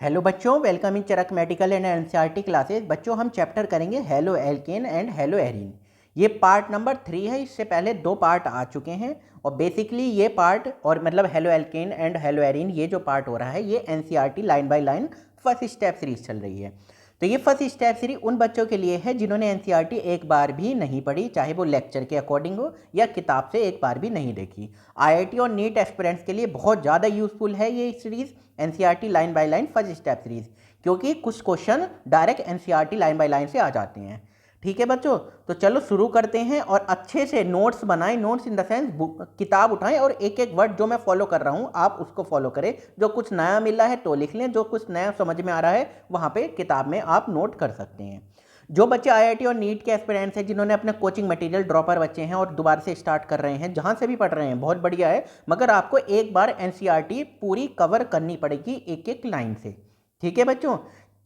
Hello बच्चों, welcome in Charak medical and NCERT classes. बच्चों हम चैप्टर करेंगे haloalkane and haloarene. ये पार्ट नंबर 3 है। इससे पहले 2 पार्ट आ चुके हैं और बेसिकली ये पार्ट और मतलब halo alkane and haloarene ये जो पार्ट हो रहा है ये NCERT line by line first step series चल रही है। तो ये फर्स्ट स्टेप सीरीज उन बच्चों के लिए है जिन्होंने एनसीईआरटी एक बार भी नहीं पढ़ी, चाहे वो लेक्चर के अकॉर्डिंग हो या किताब से एक बार भी नहीं देखी। आईआईटी और नीट एस्पिरेंट्स के लिए बहुत ज़्यादा यूजफुल है ये series NCERT line by line first step series, क्योंकि कुछ question direct NCERT line by line से आ जाते हैं। ठीक है बच्चों, तो चलो शुरू करते हैं और अच्छे से नोट्स बनाएं। नोट्स इन द सेंस किताब उठाएं और एक एक वर्ड जो मैं फॉलो कर रहा हूं आप उसको फॉलो करें। जो कुछ नया मिला है तो लिख लें, जो कुछ नया समझ में आ रहा है वहां पे किताब में आप नोट कर सकते हैं। जो बच्चे आईआईटी और नीट के एस्पिरेंट्स हैं, जिन्होंने अपने कोचिंग मटेरियल ड्रॉपर बच्चे हैं और दोबारा से स्टार्ट कर रहे हैं, जहां से भी पढ़ रहे हैं बहुत बढ़िया है, मगर आपको एक बार एनसीईआरटी पूरी कवर करनी पड़ेगी एक एक लाइन से। ठीक है बच्चों,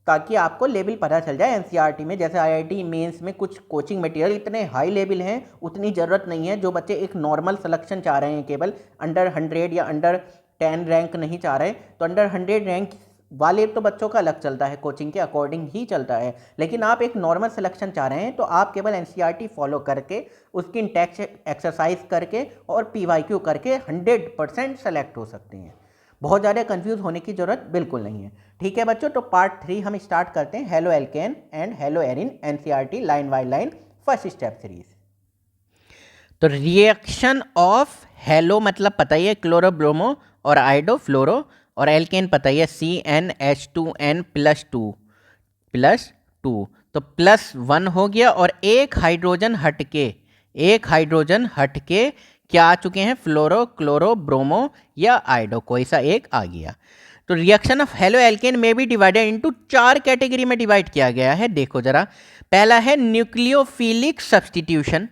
ताकि आपको लेवल पता चल जाए एनसीईआरटी में। जैसे आईआईटी मेंस में कुछ कोचिंग मटेरियल इतने हाई लेवल हैं, उतनी ज़रूरत नहीं है। जो बच्चे एक नॉर्मल सिलेक्शन चाह रहे हैं, केवल अंडर 100 या अंडर 10 रैंक नहीं चाह रहे, तो अंडर 100 रैंक वाले तो बच्चों का अलग चलता है, कोचिंग के अकॉर्डिंग ही चलता है। लेकिन आप एक नॉर्मल सिलेक्शन चाह रहे हैं तो आप केवल एनसीईआरटी फॉलो करके, उसकी इंटेक्स एक्सरसाइज करके और पीवाईक्यू करके 100% सेलेक्ट हो सकते हैं। बहुत ज़्यादा कंफ्यूज होने की ज़रूरत बिल्कुल नहीं है। ठीक है बच्चों, तो पार्ट 3 हम स्टार्ट करते हैं, halo alkane and hello Erin NCERT line by line first step series. तो रिएक्शन ऑफ हेलो मतलब पता ही है, क्लोरोब्रोमो और आइडो फ्लोरो, और एल्केन पता ही है CnH2n+2 तो +1 हो गया और एक हाइड्रोजन हटके क्या आ चुके हैं, फ्लोरो, क्लोरो, ब्रोमो या आइडो, कोई सा एक आ गया। तो रिएक्शन ऑफ हेलो एल्केन में भी डिवाइडेड इनटू 4 कैटेगरी में डिवाइड किया गया है। देखो जरा, पहला है न्यूक्लियोफिलिक सब्स्टिट्यूशन,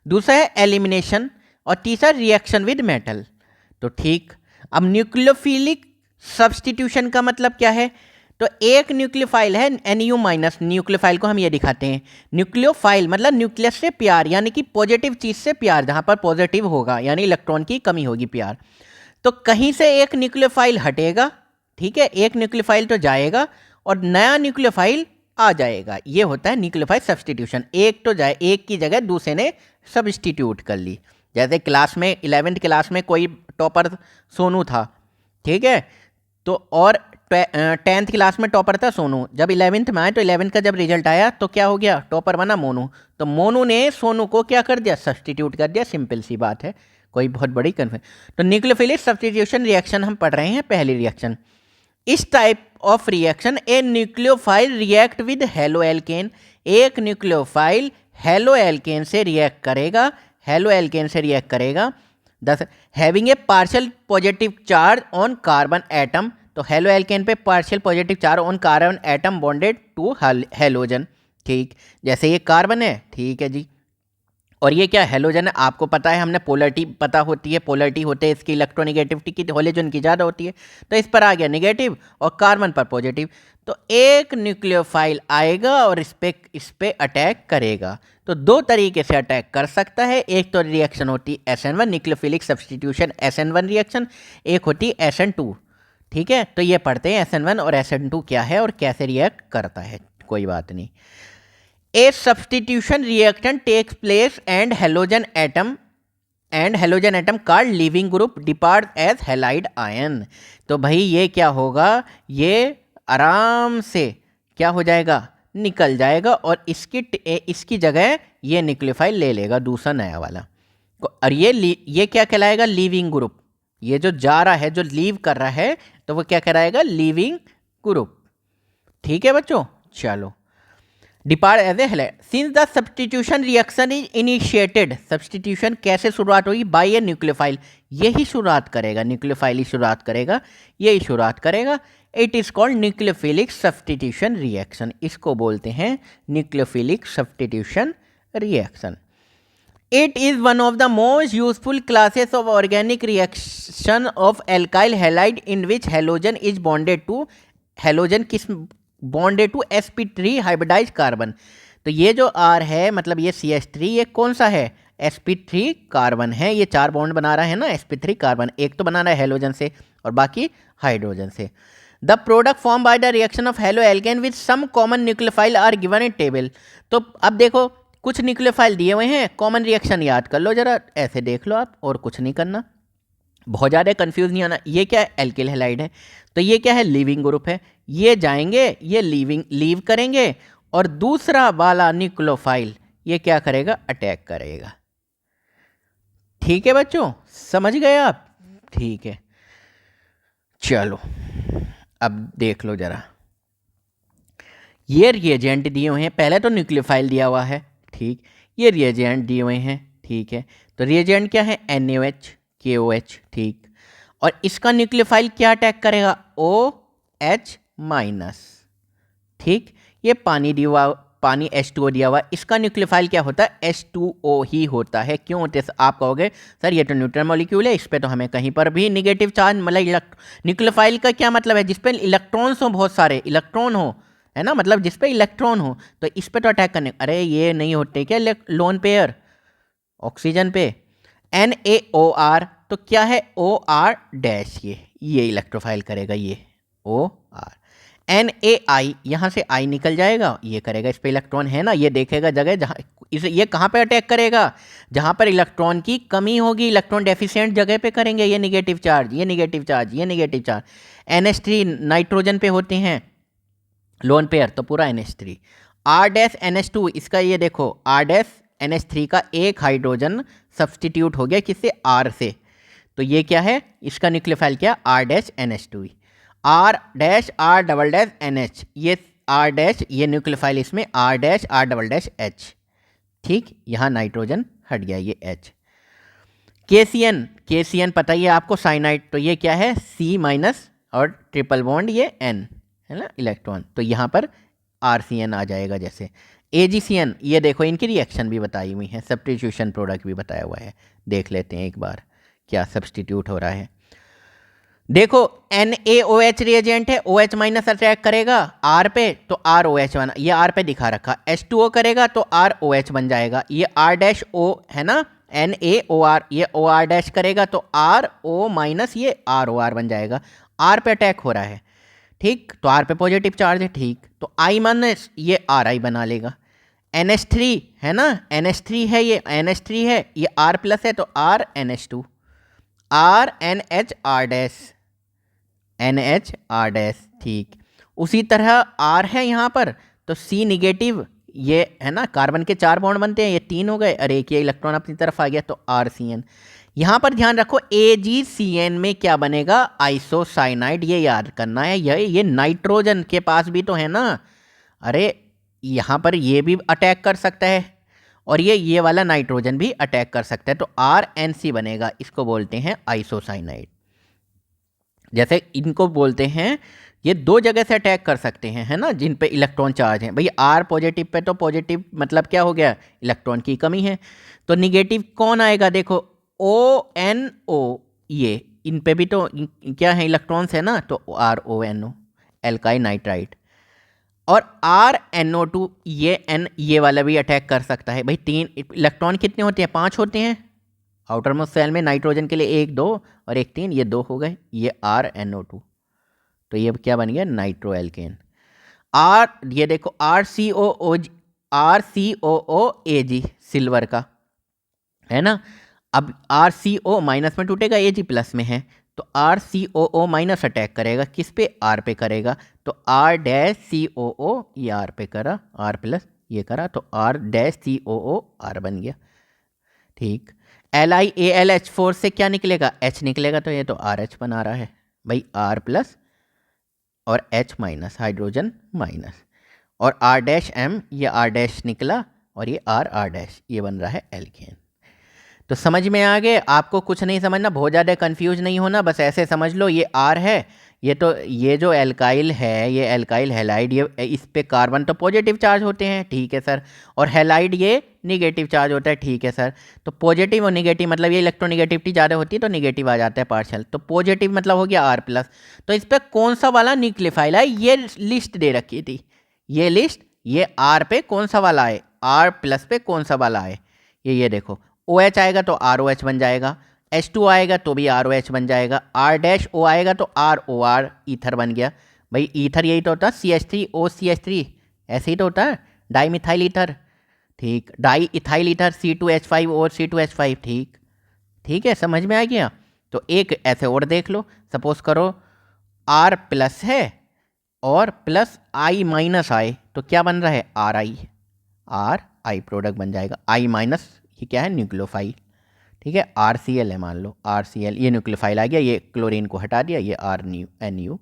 दूसरा है एलिमिनेशन और तीसरा रिएक्शन विद मेटल। तो ठीक, अब न्यूक्लियोफिलिक सब्स्टिट्यूशन का मतलब क्या है, तो एक न्यूक्लियोफाइल है NU-, न्यूक्लियोफाइल को हम ये दिखाते हैं। न्यूक्लियोफाइल मतलब न्यूक्लियस से प्यार, यानी कि पॉजिटिव चीज़ से प्यार, जहाँ पर पॉजिटिव होगा यानी इलेक्ट्रॉन की कमी होगी, प्यार। तो कहीं से एक न्यूक्लियोफाइल हटेगा, ठीक है, एक न्यूक्लियोफाइल तो जाएगा और नया न्यूक्लियोफाइल आ जाएगा। ये होता है न्यूक्लियोफाइल सब्स्टिट्यूशन। एक तो जाए, एक की जगह दूसरे ने सब्स्टिट्यूट कर ली। जैसे क्लास में 11th क्लास में कोई टॉपर सोनू था, ठीक है, तो और 10th क्लास में टॉपर था सोनू। जब 11th में आए तो 11th का जब रिजल्ट आया तो क्या हो गया, टॉपर बना मोनू। तो मोनू ने सोनू को क्या कर दिया, सब्स्टिट्यूट कर दिया। सिंपल सी बात है, कोई बहुत बड़ी कन्फ्यूजन। तो न्यूक्लियोफिलिक सब्स्टिट्यूशन रिएक्शन हम पढ़ रहे हैं, पहली रिएक्शन। इस type of reaction a nucleophile react with haloalkane, एक न्यूक्लियोफाइल हेलो एल्केन से रिएक्ट करेगा, हेलो एल्केन से रिएक्ट करेगा। Having a partial positive charge on carbon atom, तो हेलो एल्केन पे partial positive charge on carbon atom bonded to halogen. ठीक, जैसे ये कार्बन है, ठीक है जी, और ये क्या हेलोजन है, आपको पता है, हमने पोलरिटी पता होती है, पोलरिटी होते हैं इसकी इलेक्ट्रोनिगेटिविटी की, हेलोजन की ज़्यादा होती है, तो इस पर आ गया नेगेटिव और कार्बन पर पॉजिटिव। तो एक न्यूक्लियोफाइल आएगा और इस पे अटैक करेगा। तो 2 तरीके से अटैक कर सकता है। एक तो रिएक्शन होती है SN1 nucleophilic substitution SN1 reaction, एक होती है SN2। ठीक है, तो ये पढ़ते हैं SN1 और SN2 क्या है और कैसे रिएक्ट करता है, कोई बात नहीं। A substitution reaction takes place and halogen atom called leaving group depart as halide ion। तो भाई ये क्या होगा, ये आराम से क्या हो जाएगा, निकल जाएगा और इसकी जगह ये न्यूक्लियोफाइल ले लेगा दूसरा नया वाला। और ये क्या कहलाएगा, लीविंग ग्रुप। ये जो जा रहा है, जो लीव कर रहा है, तो वो क्या कहलाएगा, लीविंग ग्रुप। ठीक है बच्चों, चलो depart as a halide. Since the substitution reaction is initiated, substitution कैसे शुरुआत होगी, बाय ए न्यूक्लियोफाइल, यही शुरुआत करेगा, न्यूक्लियोफाइल ही शुरुआत करेगा, यही शुरुआत करेगा। It is called nucleophilic substitution reaction, इसको बोलते हैं nucleophilic substitution reaction. It is one of the most useful classes of organic reaction of alkyl halide in which halogen is bonded to, halogen किस bonded to sp3 hybridise carbon. तो ये जो R है मतलब ये CH3, ये कौन सा है, sp3 कार्बन है। ये 4 बॉन्ड बना रहा है ना sp3 कार्बन, एक तो बना रहा है हेलोजन से और बाकी हाइड्रोजन से। The product form by the reaction of halo alkane with some common nucleophile are given in table. तो अब देखो कुछ न्यूक्लियोफाइल दिए हुए हैं, कॉमन रिएक्शन याद कर लो जरा, ऐसे देख लो आप, और कुछ नहीं करना, बहुत ज़्यादा कंफ्यूज नहीं होना। ये क्या है? एल्किल हैलाइड है, तो ये क्या है? लीविंग ग्रुप है। ये जाएंगे, ये लीव करेंगे, और दूसरा वाला न्यूक्लियोफाइल ये क्या करेगा? अटैक करेगा। ठीक है बच्चों, समझ गए आप? ठीक है, चलो अब देख लो जरा, ये रिएजेंट दिए हुए हैं, पहले तो न्यूक्लियोफाइल दिया हुआ है, ठीक, ये रिएजेंट दिए हुए हैं, ठीक है, तो रिएजेंट क्या है? NaOH KOH, ठीक, और इसका न्यूक्लियोफाइल क्या अटैक करेगा? OH माइनस, ठीक, ये पानी दिया हुआ, पानी H2O दिया हुआ, इसका न्यूक्लियोफाइल क्या होता है? H2O ही होता है। क्यों होते हैं? आप कहोगे सर ये तो न्यूट्रल मॉलिक्यूल है, इस पर तो हमें कहीं पर भी निगेटिव चार्ज, मतलब न्यूक्लियोफाइल का क्या मतलब है? जिस पे इलेक्ट्रॉन्स हो, बहुत सारे इलेक्ट्रॉन हो, है ना, मतलब जिस पे इलेक्ट्रॉन हो, तो इस पे तो अटैक करने, अरे ये नहीं होते क्या लोन पेयर ऑक्सीजन पे? NaOR, तो क्या है? OR डैश, ये इलेक्ट्रोफाइल करेगा, ये OR। NaI, यहाँ से I निकल जाएगा, ये करेगा, इस पे इलेक्ट्रॉन है ना, ये देखेगा जगह जहाँ इसे, ये कहाँ पे अटैक करेगा? जहाँ पर इलेक्ट्रॉन की कमी होगी, इलेक्ट्रॉन डेफिशिएंट जगह पे करेंगे ये निगेटिव चार्ज, ये निगेटिव चार्ज, ये निगेटिव चार्ज। NH3 नाइट्रोजन पे होते हैं लोन पेयर, तो पूरा NH3। R डैश NH2, इसका ये देखो, R डैश NH3 का एक हाइड्रोजन सब्सटीट्यूट हो गया किससे? R से, तो ये क्या है? इसका न्यूक्लियोफाइल क्या? R dash NH2, R dash R double dash NH, ये R डैश, ये न्यूक्लियोफाइल इसमें R dash R double dash H, ठीक, यहाँ नाइट्रोजन हट गया, ये H। KCN पता ही है आपको, साइनाइड, तो ये क्या है? C माइनस और ट्रिपल बॉन्ड, ये N है ना इलेक्ट्रॉन, तो यहाँ पर RCN आ जाएगा। जैसे AgCN, ये देखो इनकी रिएक्शन भी बताई हुई है, सब्स्टिट्यूशन प्रोडक्ट भी बताया हुआ है, देख लेते हैं एक बार क्या सब्स्टिट्यूट हो रहा है। देखो NaOH रिएजेंट है, OH माइनस अटैक करेगा R पे, तो ROH बना, ये R पे दिखा रखा, H2O करेगा तो ROH बन जाएगा, ये R डैश O है ना, NaOR, ये OR डैश करेगा तो RO माइनस, ये ROR बन जाएगा, R पे अटैक हो रहा है, ठीक, तो R पे पॉजिटिव चार्ज है, ठीक, तो I माइनस, ये RI बना लेगा। NH3 है ना, NH3 है, ये NH3 है, ये R प्लस है, तो RNH2, RNHR dash, NHR dash, ठीक, उसी तरह R है यहाँ पर, तो C निगेटिव, ये है ना, कार्बन के 4 बॉन्ड बनते हैं, ये 3 हो गए, और एक ये इलेक्ट्रॉन अपनी तरफ आ गया, तो RCN। यहाँ पर ध्यान रखो AgCN में क्या बनेगा? आइसोसाइनाइड, ये याद करना है, ये नाइट्रोजन के पास भी तो है ना, अरे यहाँ पर ये भी अटैक कर सकता है, और ये वाला नाइट्रोजन भी अटैक कर सकता है, तो RNC बनेगा, इसको बोलते हैं आइसोसाइनाइड। जैसे इनको बोलते हैं, ये दो जगह से अटैक कर सकते हैं, है ना, जिन पे इलेक्ट्रॉन चार्ज है। भाई R पॉजिटिव पे तो पॉजिटिव मतलब क्या हो गया? इलेक्ट्रॉन की कमी है, तो निगेटिव कौन आएगा? देखो ONO, ये इन पे भी तो क्या है? इलेक्ट्रॉन्स है ना, तो RONO, एल्काइल नाइट्राइड। और RNO2, ये N, ये वाला भी अटैक कर सकता है। भाई 3 इलेक्ट्रॉन कितने होते हैं? 5 होते हैं आउटर मोस्ट सेल में, नाइट्रोजन के लिए 1 2 और 1 3, ये 2 हो गए, ये RNO2, तो ये क्या बन गया? Nitro alkene. ये देखो RCOOAg, सिल्वर का, है ना, अब RCO माइनस में टूटेगा, Ag प्लस में है, तो RCOO माइनस अटैक करेगा किस पे? R पे करेगा, तो R डैश COO, ये R पे करा, R प्लस ये करा, तो R डैश COO R बन गया, ठीक। LiAlH4 से क्या निकलेगा? H निकलेगा, तो ये तो RH बना रहा है भाई, R प्लस और H माइनस, हाइड्रोजन माइनस, और R डैश M, ये R डैश निकला, और ये R डैश, ये बन रहा है एल्केन। तो समझ में आ गए? आपको कुछ नहीं समझना, बहुत ज़्यादा कंफ्यूज नहीं होना, बस ऐसे समझ लो ये R है, ये जो एल्काइल है, ये एल्काइल हैलाइड, ये इस पे कार्बन तो पॉजिटिव चार्ज होते हैं, ठीक है सर, और हैलाइड ये निगेटिव चार्ज होता है, ठीक है सर। तो पॉजिटिव और निगेटिव मतलब ये इलेक्ट्रोनिगेटिविटी ज़्यादा होती है तो निगेटिव आ जाता है पार्शियल, तो पॉजिटिव मतलब हो गया R प्लस। तो इस पर कौन सा वाला न्यूक्लियोफाइल है, ये लिस्ट दे रखी थी, ये लिस्ट, ये R पे कौन सा वाला है, R प्लस पे कौन सा वाला है, ये देखो, OH आएगा तो ROH बन जाएगा, H2 आएगा तो भी ROH बन जाएगा, R डैश O आएगा तो ROR ईथर बन गया, भाई ईथर यही तो होता है, CH3OCH3, ऐसे ही तो होता है, डाई मिथाइल ईथर। ठीक, डाई इथाइल ईथर C2H5 और C2H5। ठीक, ठीक है, समझ में आ गया। तो एक ऐसे और देख लो, सपोज करो R प्लस है और प्लस I माइनस आई, तो क्या बन रहा है, आर आई प्रोडक्ट बन जाएगा। I माइनस ये क्या है, न्यूक्लियोफाइल। ठीक है, RCl है, मान लो RCl, ये न्यूक्लियोफाइल आ गया, ये क्लोरीन को हटा दिया, ये RNU।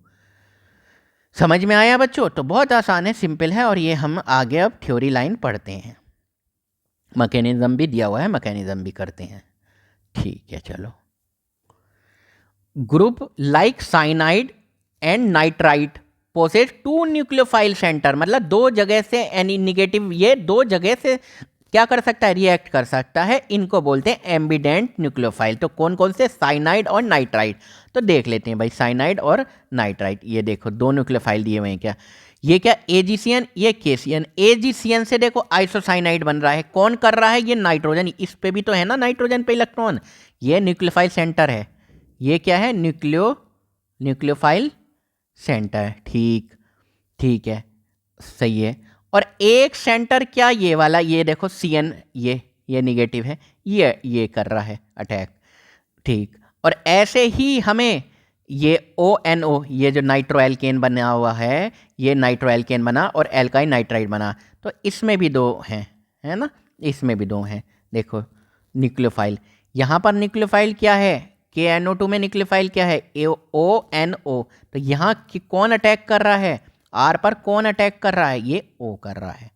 समझ में आया बच्चों? तो बहुत आसान है, सिंपल है। और ये हम आगे अब थ्योरी लाइन पढ़ते हैं, मैकेनिज्म भी दिया हुआ है, मैकेनिज्म भी करते हैं। ठीक है, चलो। Group like cyanide and nitrite possess 2 nucleophile centre, मतलब दो जगह से एनी निगेटिव, ये दो जगह से क्या कर सकता है, रिएक्ट कर सकता है। इनको बोलते हैं एम्बिडेंट न्यूक्लियोफाइल। तो कौन कौन से, साइनाइड और नाइट्राइट। तो देख लेते हैं भाई, साइनाइड और नाइट्राइट। ये देखो दो न्यूक्लियोफाइल दिए हुए हैं, क्या ये, क्या एजीसीएन, ये केसीएन। एजीसीएन से देखो आइसोसाइनाइड बन रहा है, कौन कर रहा है, ये नाइट्रोजन। इस पे भी तो है ना नाइट्रोजन पे इलेक्ट्रॉन, ये न्यूक्लियोफाइल सेंटर है। ये क्या है, न्यूक्लियोफाइल सेंटर। ठीक, ठीक है, सही है। और एक सेंटर क्या, ये वाला, ये देखो CN, ये निगेटिव है, ये कर रहा है अटैक। ठीक, और ऐसे ही हमें ये ONO, ये जो नाइट्रोएल्केन बना हुआ है, ये नाइट्रोएल्केन बना और एल्काइल नाइट्राइड बना, तो इसमें भी दो हैं, है ना, इसमें भी दो हैं। देखो न्यूक्लियोफाइल, यहाँ पर न्यूक्लियोफाइल क्या है, KNO2 में न्यूक्लियोफाइल क्या है, ONO। तो यहाँ कौन अटैक कर रहा है, R पर कौन अटैक कर रहा है, ये O कर रहा है,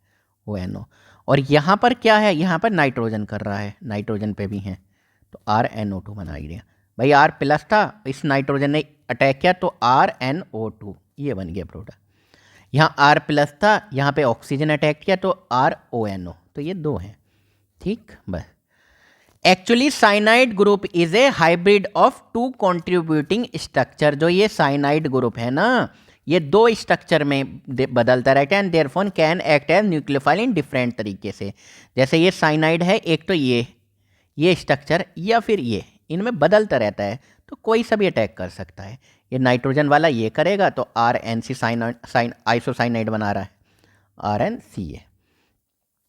ONO। और यहाँ पर क्या है, यहाँ पर नाइट्रोजन कर रहा है, नाइट्रोजन पे भी हैं, तो RNO2 बना दिया भाई। R प्लस था, इस नाइट्रोजन ने अटैक किया तो RNO2, ये बन गया प्रोडक्ट। यहाँ R प्लस था, यहाँ पे ऑक्सीजन अटैक किया तो RONO, तो ये दो हैं। ठीक, बस। Actually cyanide group is a hybrid of 2 contributing structure. जो ये साइनाइड ग्रुप है ना, ये दो स्ट्रक्चर में बदलता रहता है, and therefore can act as nucleophile in different तरीके से। जैसे ये साइनाइड है, एक तो ये स्ट्रक्चर या फिर ये, इनमें बदलता रहता है, तो कोई सा भी अटैक कर सकता है। ये नाइट्रोजन वाला ये करेगा तो RNC आइसोसाइनाइड बना रहा है, RNCA।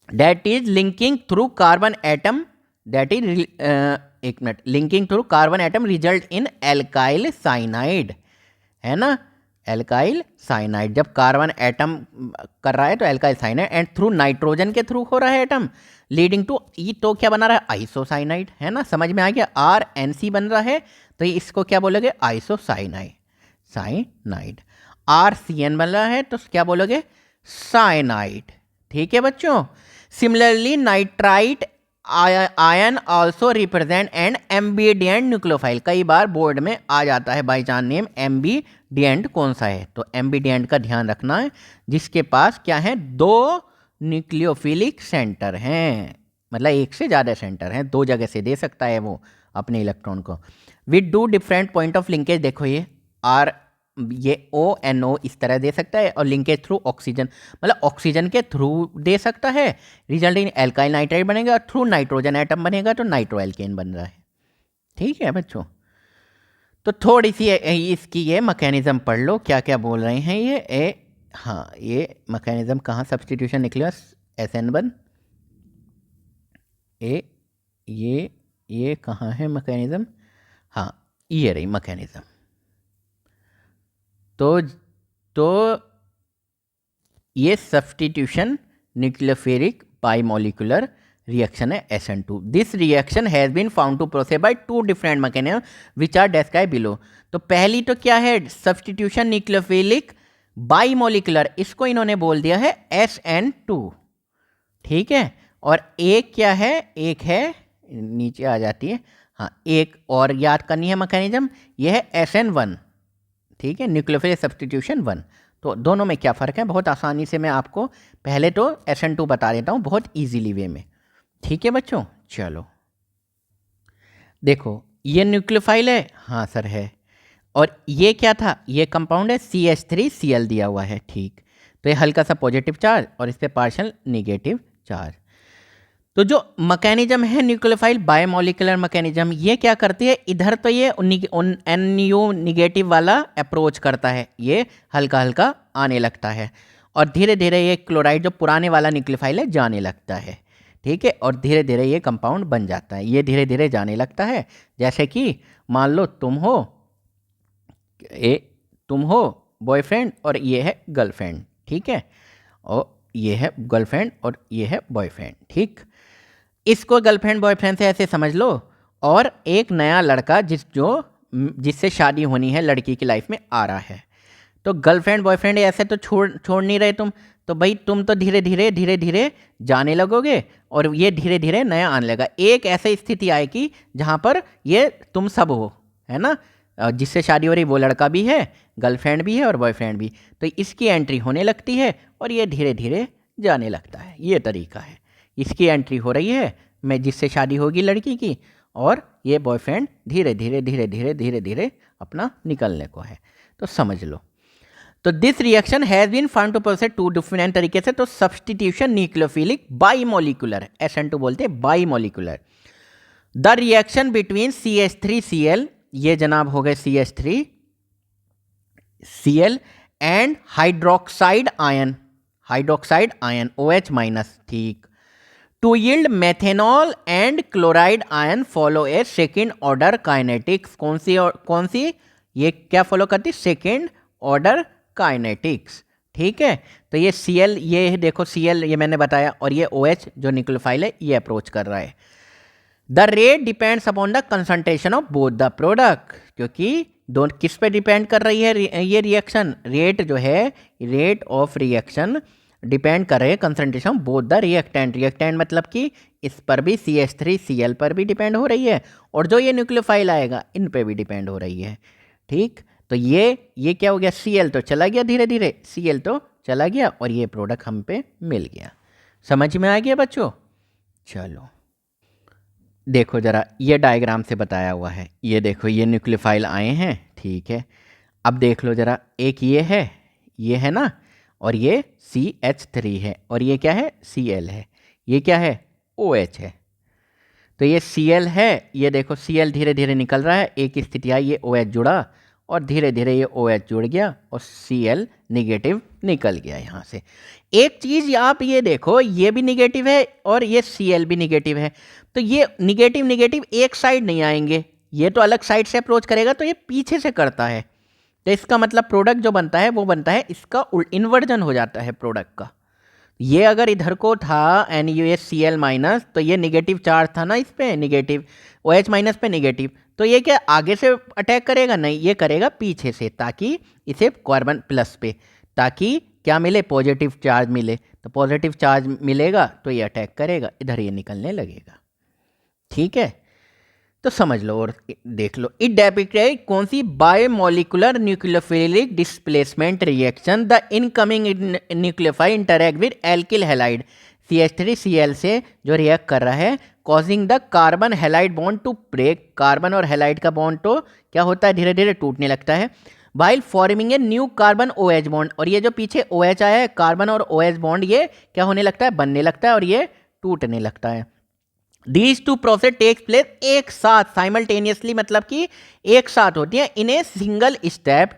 That is linking through carbon atom, that is एक मिनट, linking through carbon atom result in alkyl cyanide, है ना, एल्काइल साइनाइड। जब कार्बन एटम कर रहा है तो alkyl cyanide, and through nitrogen के थ्रू हो रहा है एटम, लीडिंग टू, ये तो क्या बना रहा है, आइसोसाइनाइड, है ना, समझ में आ गया। RNC बन रहा है तो इसको क्या बोलोगे, आइसोसाइनाइड, साइनाइड। RCN बन रहा है तो क्या बोलोगे, साइनाइड। ठीक है बच्चों। Similarly nitrite ion also represent and ambident nucleophile. कई बार बोर्ड में आ जाता है बाई चांस नेम, एम्बिडिएंट कौन सा है, तो एम्बिडिएंट का ध्यान रखना है, जिसके पास क्या है, दो न्यूक्लियोफिलिक सेंटर हैं, मतलब एक से ज़्यादा सेंटर हैं, दो जगह से दे सकता है वो अपने इलेक्ट्रॉन को, with 2 different point of linkage. देखो ये ONO इस तरह दे सकता है, और लिंकेज थ्रू ऑक्सीजन, मतलब ऑक्सीजन के थ्रू दे सकता है, रिजल्ट इन एल्काइल नाइट्राइड बनेगा, और थ्रू नाइट्रोजन एटम बनेगा तो नाइट्रोएल्केन बन रहा है। ठीक है बच्चों, तो थोड़ी सी इसकी ये मैकेनिज्म पढ़ लो, क्या क्या बोल रहे हैं ये। हाँ, ये मैकेनिज्म कहाँ सब्स्टिट्यूशन निकलेगा, SN1, ये कहाँ है मैकेनिज्म, हाँ ये रही मैकेनिज्म। तो ये सब्स्टिट्यूशन न्यूक्लियोफिलिक बाइमोलिकुलर रिएक्शन है SN2। This reaction has been found to process by 2 different mechanism which are describe below. तो पहली तो क्या है, सब्स्टिट्यूशन न्यूक्लियोफिलिक बाइमोलिकुलर, इसको इन्होंने बोल दिया है SN2। ठीक है, और एक क्या है, एक है, नीचे आ जाती है, हाँ एक और याद करनी है मैकेनिज्म, ये है SN1। ठीक है, न्यूक्लियोफिलिक सब्स्टिट्यूशन 1। तो दोनों में क्या फ़र्क है, बहुत आसानी से मैं आपको पहले तो SN2 बता देता हूँ बहुत इजीली वे में। ठीक है बच्चों, चलो देखो ये न्यूक्लियोफाइल है, हाँ सर है, और ये क्या था, ये कंपाउंड है CH3Cl दिया हुआ है। ठीक, तो ये हल्का सा पॉजिटिव चार्ज और इस पर पार्शियल निगेटिव चार्ज। तो जो मैकेनिज्म है न्यूक्लियोफाइल बायोमोलिकुलर मैकेनिज्म, ये क्या करती है, इधर तो ये NU निगेटिव वाला अप्रोच करता है, ये हल्का हल्का आने लगता है और धीरे धीरे ये क्लोराइड जो पुराने वाला न्यूक्लियोफाइल है जाने लगता है, ठीक है, और धीरे धीरे ये कंपाउंड बन जाता है, ये धीरे धीरे जाने लगता है। जैसे कि मान लो तुम हो बॉयफ्रेंड और ये है गर्लफ्रेंड, ठीक है, और ये है गर्लफ्रेंड और ये है बॉयफ्रेंड, ठीक। इसको गर्लफ्रेंड बॉयफ्रेंड से ऐसे समझ लो, और एक नया लड़का जिससे शादी होनी है लड़की की लाइफ में आ रहा है, तो गर्लफ्रेंड बॉयफ्रेंड ऐसे तो छोड़ नहीं रहे तुम, तो भाई तुम तो धीरे धीरे जाने लगोगे और ये धीरे धीरे नया आने लगा। एक ऐसी स्थिति आएगी जहाँ पर ये तुम सब हो, है ना, जिससे शादी हो रही वो लड़का भी है, गर्लफ्रेंड भी है और बॉयफ्रेंड भी, तो इसकी एंट्री होने लगती है और ये धीरे धीरे जाने लगता है। ये तरीका है, इसकी एंट्री हो रही है, मैं जिससे शादी होगी लड़की की, और ये बॉयफ्रेंड धीरे धीरे अपना निकलने को है, तो समझ लो। तो this reaction has been found to process two different तरीके से, तो सब्सटीट्यूशन न्यूक्लियोफिलिक बाईमोलिकुलर, SN2 बोलते हैं bimolecular. The reaction between CH3Cl, ये जनाब हो गए CH3Cl and hydroxide ion OH minus, ठीक, to yield methanol and chloride ion follow a second order kinetics. कौन सी ये क्या फॉलो करती, सेकेंड ऑर्डर काइनेटिक्स, ठीक है। तो ये Cl, ये देखो Cl ये मैंने बताया, और ये OH जो न्यूक्लियोफाइल है ये अप्रोच कर रहा है। The rate depends upon the concentration of both the product, क्योंकि दोनों किस पे डिपेंड कर रही है ये रिएक्शन, रेट जो है, रेट ऑफ रिएक्शन डिपेंड कर रहे हैं कंसंट्रेशन बोथ द रिएक्टेंट मतलब कि इस पर भी CH3Cl पर भी डिपेंड हो रही है, और जो ये न्यूक्लियोफाइल आएगा इन पे भी डिपेंड हो रही है, ठीक। तो ये क्या हो गया, Cl तो चला गया, धीरे धीरे Cl तो चला गया और ये प्रोडक्ट हम पे मिल गया। समझ में आ गया बच्चों? चलो देखो जरा, ये डायग्राम से बताया हुआ है, ये देखो ये न्यूक्लियोफाइल आए हैं, ठीक है। अब देख लो जरा, एक ये है ना, और ये CH3 है, और ये क्या है, Cl है, ये क्या है, OH है। तो ये Cl है, ये देखो Cl धीरे धीरे निकल रहा है, एक स्थिति आई ये OH जुड़ा और धीरे धीरे ये OH जुड़ गया और Cl निगेटिव निकल गया यहाँ से। एक चीज़ आप ये देखो, ये भी निगेटिव है और ये Cl भी निगेटिव है, तो ये निगेटिव एक साइड नहीं आएंगे, ये तो अलग साइड से अप्रोच करेगा, तो ये पीछे से करता है, तो इसका मतलब प्रोडक्ट जो बनता है वो बनता है, इसका इन्वर्जन हो जाता है प्रोडक्ट का। ये अगर इधर को था NaCl माइनस, तो ये निगेटिव चार्ज था ना इस पे, निगेटिव OH माइनस पे निगेटिव, तो ये क्या आगे से अटैक करेगा, नहीं, ये करेगा पीछे से, ताकि इसे कार्बन प्लस पे, ताकि क्या मिले, पॉजिटिव चार्ज मिले, तो पॉजिटिव चार्ज मिलेगा तो ये अटैक करेगा, इधर ये निकलने लगेगा, ठीक है। तो समझ लो और देख लो, इट डेपिक्टेड कौन सी, bimolecular nucleophilic displacement reaction, the incoming nucleophile interact with alkyl halide, CH3Cl से जो रिएक्ट कर रहा है, causing the carbon halide bond to break, carbon और हैलाइड का बॉन्ड तो क्या होता है, धीरे धीरे टूटने लगता है, while forming a new carbon OH bond, और ये जो पीछे OH आया है, कार्बन और OH बॉन्ड, ये क्या होने लगता है, बनने लगता है और ये टूटने लगता है। These two process takes place एक साथ, साइमल्टेनियसली, मतलब कि एक साथ होती है, इन ए सिंगल स्टेप,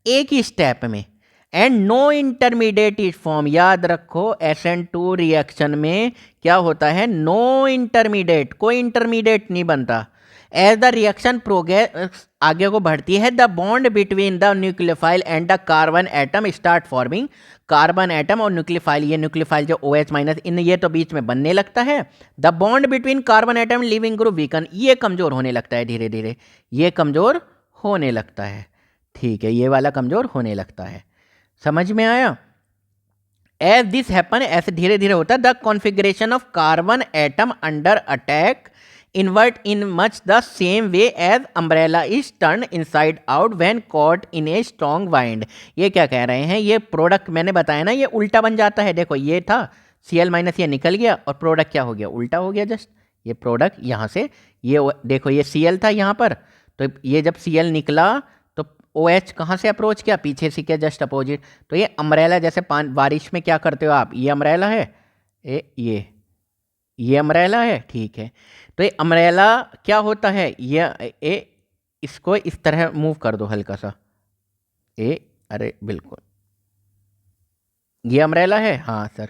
एक ही स्टेप में, and no intermediate is form. याद रखो SN2 रिएक्शन में क्या होता है, नो इंटरमीडिएट, कोई इंटरमीडिएट नहीं बनता। एज द रिएक्शन प्रोग्रेस, आगे को बढ़ती है, the bond between the nucleophile and the carbon atom start forming, carbon atom और न्यूक्लियोफाइल, ये न्यूक्लियोफाइल जो OH माइनस, इन ये तो बीच में बनने लगता है। The bond between carbon atom leaving group weaken, ये कमजोर होने लगता है, धीरे धीरे ये कमजोर होने लगता है, ठीक है, ये वाला कमजोर होने लगता है। समझ में आया? एज दिस हैपन, ऐसे धीरे धीरे होता है, the configuration of carbon atom under attack invert in much the same way as umbrella is turned inside out when caught in a strong wind। ये क्या कह रहे हैं, ये प्रोडक्ट मैंने बताया ना, ये उल्टा बन जाता है, देखो ये था Cl माइनस, ये निकल गया और प्रोडक्ट क्या हो गया, उल्टा हो गया, जस्ट ये प्रोडक्ट यहाँ से, ये देखो ये Cl था यहाँ पर, तो ये जब Cl निकला तो OH कहाँ से अप्रोच किया, पीछे से किया, जस्ट अपोजिट। तो ये अम्ब्रेला, जैसे बारिश में क्या करते हो आप, ये अम्ब्रेला है, ये ये अम्ब्रेला है, ठीक है। तो ये अम्ब्रेला क्या होता है, ये इसको इस तरह मूव कर दो हल्का सा, अरे बिल्कुल, ये अम्ब्रेला है, हाँ सर,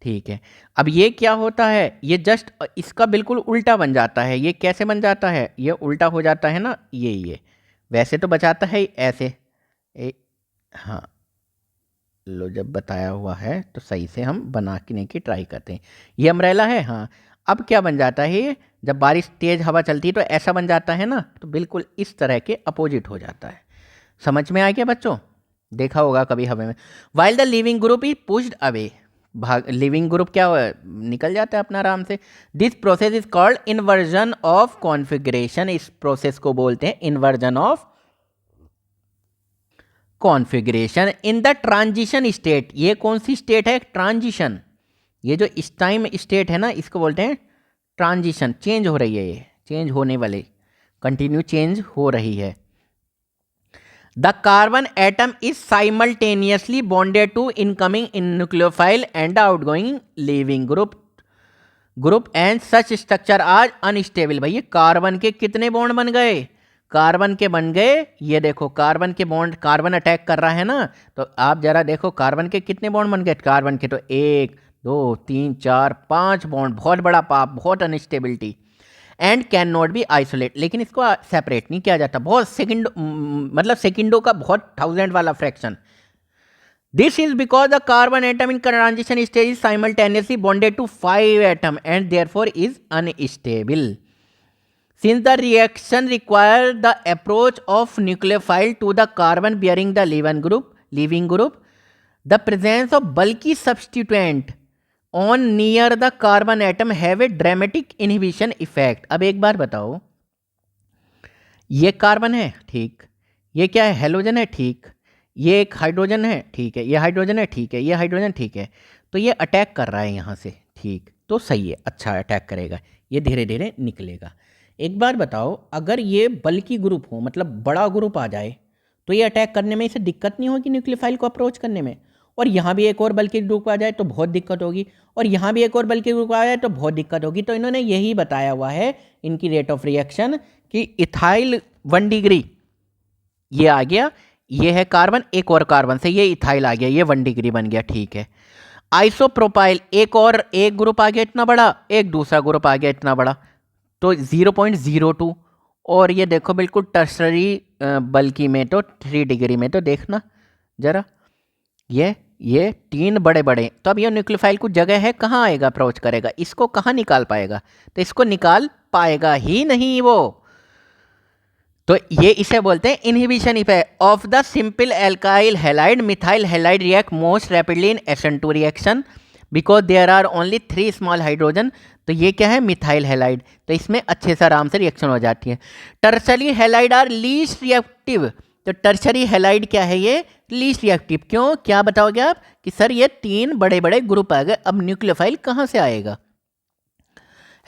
ठीक है। अब ये क्या होता है, ये जस्ट इसका बिल्कुल उल्टा बन जाता है। ये कैसे बन जाता है, ये उल्टा हो जाता है ना, ये वैसे तो बचाता है ऐसे, हाँ, लो जब बताया हुआ है तो सही से हम बनाने की ट्राई करते हैं। ये अम्ब्रेला है, हाँ। अब क्या बन जाता है ये, जब बारिश तेज हवा चलती है तो ऐसा बन जाता है ना, तो बिल्कुल इस तरह के अपोजिट हो जाता है। समझ में आ गया बच्चों, देखा होगा कभी हवा में। While the leaving group is pushed away, भाग लिविंग ग्रुप क्या निकल जाता है अपना आराम से। This process is called inversion of configuration, इस प्रोसेस को बोलते हैं inversion of configuration in the transition state. ये कौन सी स्टेट है, ट्रांजिशन। ये जो इस टाइम स्टेट है ना, इसको बोलते हैं ट्रांजिशन, चेंज हो रही है, ये चेंज होने वाले, कंटिन्यू चेंज हो रही है। The carbon atom is simultaneously bonded to incoming in nucleophile and outgoing leaving group and such structure is unstable. भैया कार्बन के कितने बॉन्ड बन गए, कार्बन के बन गए, ये देखो कार्बन के बॉन्ड, कार्बन अटैक कर रहा है ना, तो आप जरा देखो कार्बन के कितने बॉन्ड बन गए, कार्बन के तो 1 2 3 4 5 बॉन्ड, बहुत बड़ा पाप, बहुत instability. And can not be isolate, लेकिन इसको सेपरेट नहीं किया जाता, बहुत सेकंड, मतलब सेकंडों का बहुत थाउजेंड वाला fraction. This is because the carbon atom in transition stage is simultaneously bonded to 5 atom and therefore is unstable. Since the reaction requires the approach of nucleophile to the carbon bearing the leaving group, the presence of bulky substituent on near the carbon atom have a dramatic inhibition effect। अब एक बार बताओ, ये carbon है, ठीक, ये क्या है, halogen है, ठीक, ये एक हाइड्रोजन है, ठीक है, ये हाइड्रोजन है, ठीक है, ये हाइड्रोजन, ठीक है, तो ये अटैक कर रहा है यहाँ से, ठीक, तो सही है, अच्छा अटैक करेगा, ये धीरे धीरे निकलेगा। एक बार बताओ, अगर ये बल्कि ग्रुप हो, मतलब बड़ा ग्रुप आ जाए, तो ये अटैक करने में इसे दिक्कत नहीं होगी न्यूक्लियोफाइल को अप्रोच करने में, और यहाँ भी एक और बल्कि ग्रुप आ जाए तो बहुत दिक्कत होगी, और यहाँ भी एक और बल्कि ग्रुप आ जाए तो बहुत दिक्कत होगी। तो इन्होंने यही बताया हुआ है इनकी रेट ऑफ रिएक्शन कि इथाइल 1 डिग्री ये आ गया, ये है कार्बन, एक और कार्बन से ये इथाइल आ गया, ये 1 डिग्री बन गया, ठीक है। आइसोप्रोपाइल, एक और एक ग्रुप आ गया इतना बड़ा, एक दूसरा ग्रुप आ गया इतना बड़ा, तो 0.02, और ये देखो बिल्कुल टर्सरी बल्कि में तो 3 डिग्री में, तो देखना जरा, ये 3 बड़े बड़े, तो अब ये न्यूक्लियोफाइल को जगह है, कहाँ आएगा, अप्रोच करेगा, इसको कहाँ निकाल पाएगा, तो इसको निकाल पाएगा ही नहीं वो। तो ये इसे बोलते हैं inhibition effect of the simple alkyl halide methyl halide react most rapidly in SN2 reaction because there are only 3 small hydrogen. तो ये क्या है, मिथाइल हैलाइड, तो इसमें अच्छे से आराम से रिएक्शन हो जाती है। Tertiary halide are least reactive, तो टर्शरी हैलाइड क्या है, ये लीस्ट रिएक्टिव, क्यों, क्या बताओगे आप कि सर ये 3 बड़े बड़े ग्रुप आ गए, अब न्यूक्लियोफाइल कहाँ से आएगा।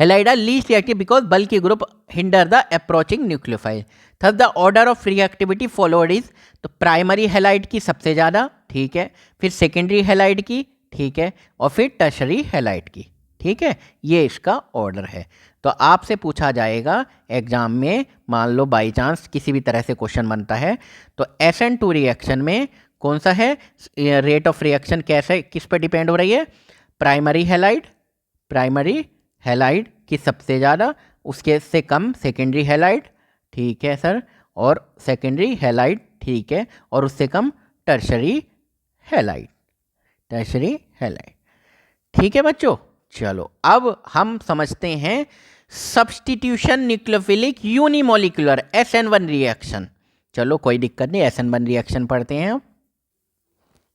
Halide are least reactive because bulky group hinder the approaching nucleophile. Thus the order of reactivity followed is, तो प्राइमरी हैलाइड की सबसे ज़्यादा, ठीक है, फिर सेकेंडरी हैलाइड की, ठीक है, और फिर टर्शरी हैलाइड की, ठीक है, ये इसका ऑर्डर है। तो आपसे पूछा जाएगा एग्जाम में, मान लो बाई चांस किसी भी तरह से क्वेश्चन बनता है, तो SN2 रिएक्शन में कौन सा है, रेट ऑफ रिएक्शन कैसे, किस पर डिपेंड हो रही है, प्राइमरी हैलाइड की सबसे ज़्यादा, उसके से कम सेकेंडरी हैलाइड, ठीक है सर, और सेकेंडरी हैलाइड, ठीक है, और उससे कम टर्शरी हैलाइड, ठीक है बच्चों। चलो अब हम समझते हैं substitution nucleophilic unimolecular SN1 reaction. चलो कोई दिक्कत नहीं, SN1 रिएक्शन पढ़ते हैं हम।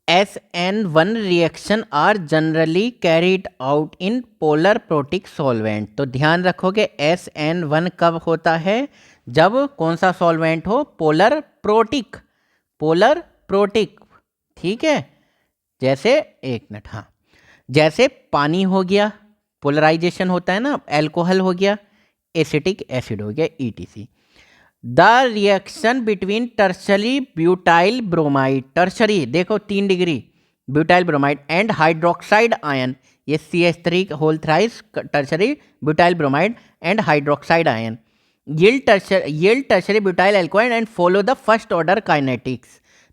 SN1 reaction are generally carried out in polar protic solvent. तो ध्यान रखोगे SN1 कब होता है, जब कौन सा सॉल्वेंट हो, पोलर प्रोटिक, ठीक है, जैसे एक मिनट, हाँ, जैसे पानी हो गया, पोलराइजेशन होता है ना, अल्कोहल हो गया, एसिटिक एसिड हो गया, ETC। The reaction between tertiary butyl bromide, tertiary देखो 3 degree butyl bromide and hydroxide ion, ये CH3 whole thrice tertiary butyl bromide and hydroxide ion yield tertiary butyl alcohol and follow the first order kinetics,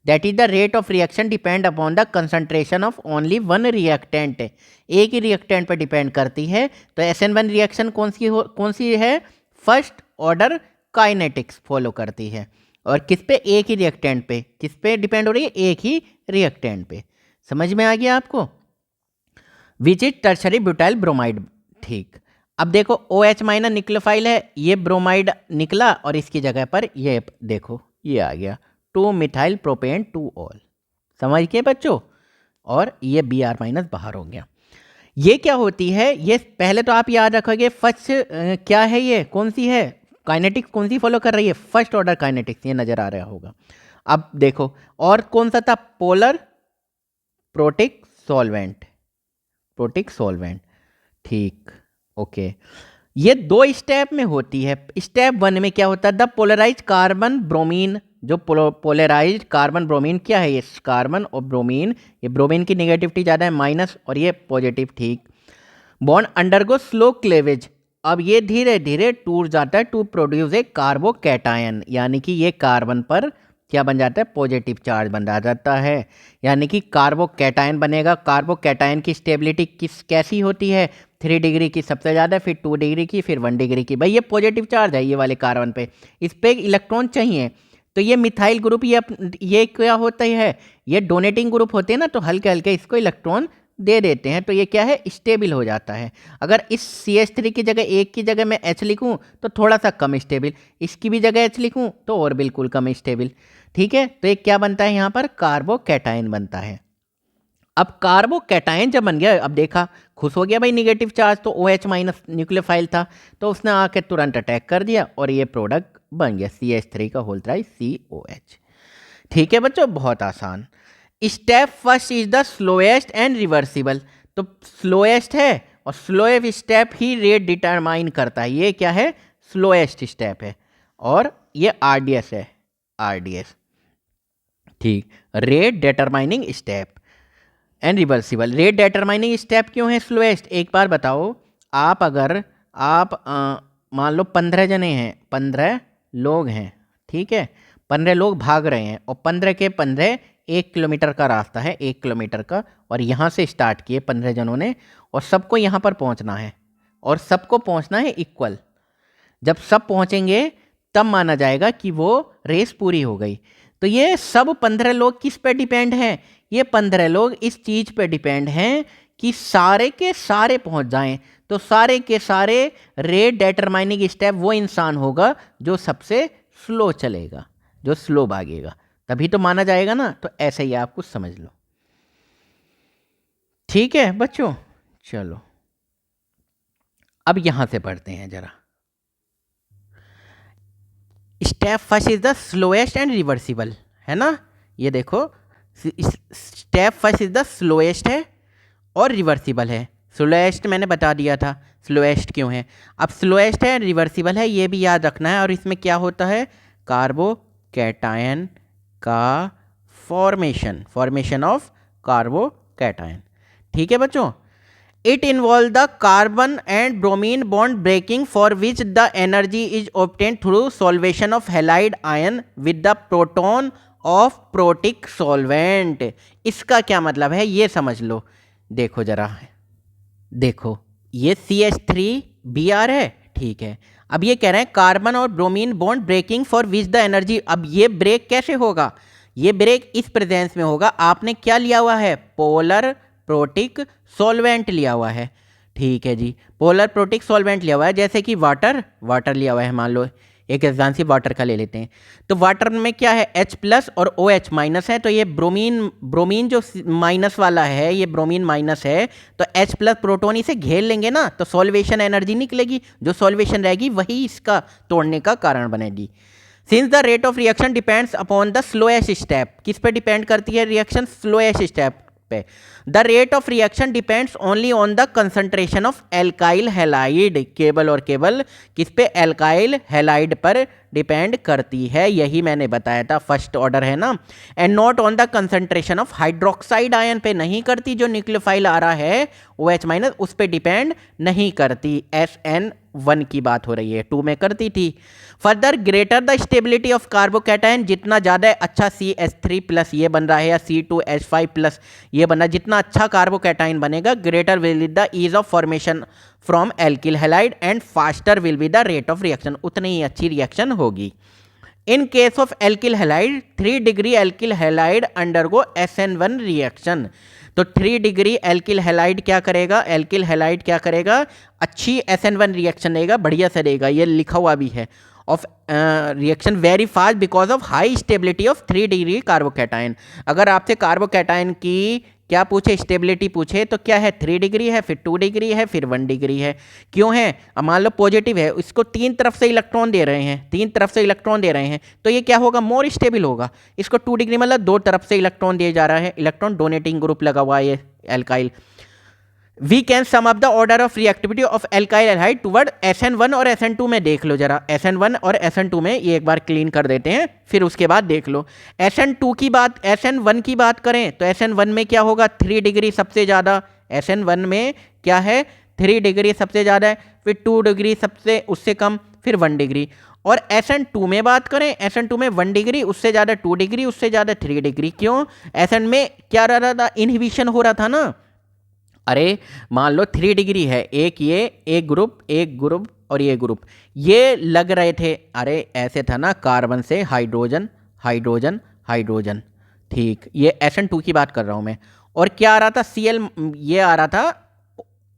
that is the rate of reaction depend upon the concentration of only one reactant. एक ही reactant पर depend करती है। तो SN1 reaction कौन सी है? First order kinetics follow करती है। और किस पे? एक ही रिएक्टेंट पे। किस पे डिपेंड हो रही है? एक ही रिएक्टेंट पे। समझ में आ गया आपको? Which is tertiary butyl bromide. ठीक, अब देखो OH माइनस न्यूक्लियोफाइल है, ये ब्रोमाइड निकला और इसकी जगह पर ये देखो ये आ गया 2 मिथाइल प्रोपेन 2 ऑल। समझ के बच्चों? और ये Br माइनस बाहर हो गया। ये क्या होती है? ये पहले तो आप याद रखोगे फर्स्ट क्या है, ये कौन सी है काइनेटिक्स, कौन सी फॉलो कर रही है? फर्स्ट ऑर्डर काइनेटिक्स, ये नजर आ रहा होगा। अब देखो और कौन सा था? Polar protic solvent, protic solvent. ठीक, ओके। ये 2 स्टेप में होती है। स्टेप 1 में क्या होता है? द पोलराइज कार्बन ब्रोमीन, जो पोलराइज कार्बन ब्रोमीन क्या है? ये कार्बन और ब्रोमीन, ये ब्रोमीन की नेगेटिविटी ज़्यादा है माइनस और ये पॉजिटिव। ठीक, बॉन्ड अंडरगो स्लो क्लेवेज। अब ये धीरे धीरे टूट जाता है टू प्रोड्यूस ए कार्बोकैटायन, यानी कि ये कार्बन पर क्या बन जाता है? पॉजिटिव चार्ज बन जाता है, यानी कि कार्बोकैटायन बनेगा। कार्बोकैटायन की स्टेबिलिटी कैसी होती है? 3 डिग्री की सबसे ज़्यादा, फिर 2 डिग्री की, फिर 1 डिग्री की। भाई ये पॉजिटिव चार्ज है ये वाले कार्बन पे, इस पे इलेक्ट्रॉन चाहिए। तो ये मिथाइल ग्रुप ये क्या होता है? ये डोनेटिंग ग्रुप होते हैं ना, तो हल्के हल्के इसको इलेक्ट्रॉन दे देते हैं, तो ये क्या है? स्टेबल हो जाता है। अगर इस CH3 की जगह एक की जगह मैं H लिखूं तो थोड़ा सा कम स्टेबल, इसकी भी जगह H लिखूं तो और बिल्कुल कम स्टेबल। ठीक है, तो एक क्या बनता है यहाँ पर? कार्बोकैटायन बनता है। अब कार्बोकैटायन जब बन गया, अब देखा खुश हो गया भाई निगेटिव चार्ज, तो OH माइनस न्यूक्लियोफाइल था, तो उसने आके तुरंत अटैक कर दिया और ये प्रोडक्ट बन गया CH3 का होल थ्राइस COH। ठीक है बच्चों, बहुत आसान। Step first is the slowest and reversible. तो स्लोएस्ट है और स्लोएस्ट स्टेप ही रेट डिटरमाइन करता है। ये क्या है? स्लोएस्ट स्टेप है और ये RDS है, RDS। ठीक, rate determining step and reversible. Rate determining step क्यों है स्लोएस्ट? एक बार बताओ, आप अगर आप मान लो 15 जने हैं, 15 लोग हैं, ठीक है, 15 लोग भाग रहे हैं और 15 के 15 1 किलोमीटर का रास्ता है, 1 किलोमीटर का, और यहाँ से स्टार्ट किए 15 जनों ने, और सबको यहाँ पर पहुँचना है और सबको पहुँचना है इक्वल। जब सब पहुँचेंगे तब माना जाएगा कि वो रेस पूरी हो गई। तो ये सब 15 लोग किस पे डिपेंड हैं? ये 15 लोग इस चीज़ पे डिपेंड हैं कि सारे के सारे पहुंच जाएं। तो सारे के सारे रेट डिटरमाइनिंग स्टेप वो इंसान होगा जो सबसे स्लो चलेगा, जो स्लो भागेगा, तभी तो माना जाएगा ना। तो ऐसे ही आप कुछ समझ लो। ठीक है बच्चों, चलो अब यहां से पढ़ते हैं जरा। Step first is the slowest and reversible, है ना? ये देखो, step first is the slowest है और रिवर्सिबल है। स्लोएस्ट मैंने बता दिया था, स्लोएस्ट क्यों है। अब स्लोएस्ट है, रिवर्सिबल है, ये भी याद रखना है। और इसमें क्या होता है? कार्बोकैटायन का फॉर्मेशन ऑफ कार्बोकैटायन। ठीक है बच्चों। It involves the carbon and bromine bond breaking, for which the energy is obtained through solvation of halide ion with the proton of protic solvent। इसका क्या मतलब है ये समझ लो। देखो जरा, देखो ये CH3Br है, ठीक है। अब ये कह रहे हैं कार्बन और bromine bond breaking for which the energy. अब ये ब्रेक कैसे होगा? ये ब्रेक इस प्रेजेंस में होगा। आपने क्या लिया हुआ है? पोलर प्रोटिक सॉल्वेंट लिया हुआ है, ठीक है जी। पोलर प्रोटिक सॉल्वेंट लिया हुआ है, जैसे कि वाटर लिया हुआ है। मान लो एक एग्जाम्पल वाटर का ले लेते हैं। तो वाटर में क्या है? H+ और OH माइनस है। तो ये ब्रोमीन जो माइनस वाला है, ये ब्रोमीन माइनस है, तो H+ प्रोटोन इसे घेर लेंगे ना, तो सॉल्वेशन एनर्जी निकलेगी। जो सॉल्वेशन रहेगी वही इसका तोड़ने का कारण बनेगी। Since the rate of reaction depends upon the slowest step. किस पे डिपेंड करती है रिएक्शन? स्लोएस्ट स्टेप पे। The rate of reaction depends only on the concentration of alkyl halide. केवल और केवल किस पे? एल्काइल हैलाइड पर डिपेंड करती है, यही मैंने बताया था, फर्स्ट ऑर्डर है ना। And not on the concentration of hydroxide ion पे नहीं करती, जो न्यूक्लियोफाइल आ रहा है OH माइनस उस पर डिपेंड नहीं करती। SN1 की बात हो रही है, 2 में करती थी। Further greater the stability of carbocation, जितना ज़्यादा अच्छा CH3 प्लस ये बन रहा है या C2H5 प्लस ये बन रहा है, जितना अच्छा कार्बोकैटायन बनेगा greater will be the ease of formation from alkyl halide and faster will be the rate of reaction, उतनी ही अच्छी रिएक्शन होगी। In case of alkyl halide 3 degree alkyl halide undergo SN1 reaction. तो 3 degree alkyl halide क्या करेगा, alkyl halide क्या करेगा, अच्छी SN1 रिएक्शन देगा, बढ़िया से देगा, ये लिखा हुआ भी है। Of reaction very fast because of high stability of 3 degree carbocation. अगर आपसे कार्बोकैटायन की क्या पूछे, स्टेबिलिटी पूछे, तो क्या है, 3 डिग्री है, फिर 2 डिग्री है, फिर 1 डिग्री है। क्यों है, अब मान लो पॉजिटिव है, इसको 3 तरफ से इलेक्ट्रॉन दे रहे हैं, 3 तरफ से इलेक्ट्रॉन दे रहे हैं, तो ये क्या होगा, मोर स्टेबल होगा। इसको 2 डिग्री मतलब 2 तरफ से इलेक्ट्रॉन दिया जा रहा है, इलेक्ट्रॉन डोनेटिंग ग्रुप लगा हुआ है ये alkyl. We can sum up the order of reactivity of alkyl halide toward SN1 और SN2 में देख लो जरा, SN1 और SN2 में ये एक बार क्लीन कर देते हैं, फिर उसके बाद देख लो। SN2 की बात, SN1 की बात करें तो SN1 में क्या होगा, 3 डिग्री सबसे ज़्यादा, SN1 में क्या है, 3 डिग्री सबसे ज़्यादा है, फिर 2 डिग्री सबसे उससे कम, फिर 1 डिग्री। और SN2 में बात करें, SN2 में 1 डिग्री, उससे ज़्यादा 2 डिग्री, उससे ज़्यादा 3 डिग्री। क्यों, SN में क्या रहा था, इनहिबिशन हो रहा था ना। अरे मान लो 3 डिग्री है, एक ये एक ग्रुप और ये ग्रुप, ये लग रहे थे, अरे ऐसे था ना, कार्बन से हाइड्रोजन हाइड्रोजन हाइड्रोजन, ठीक, ये SN2 की बात कर रहा हूँ मैं। और क्या आ रहा था, Cl, ये आ रहा था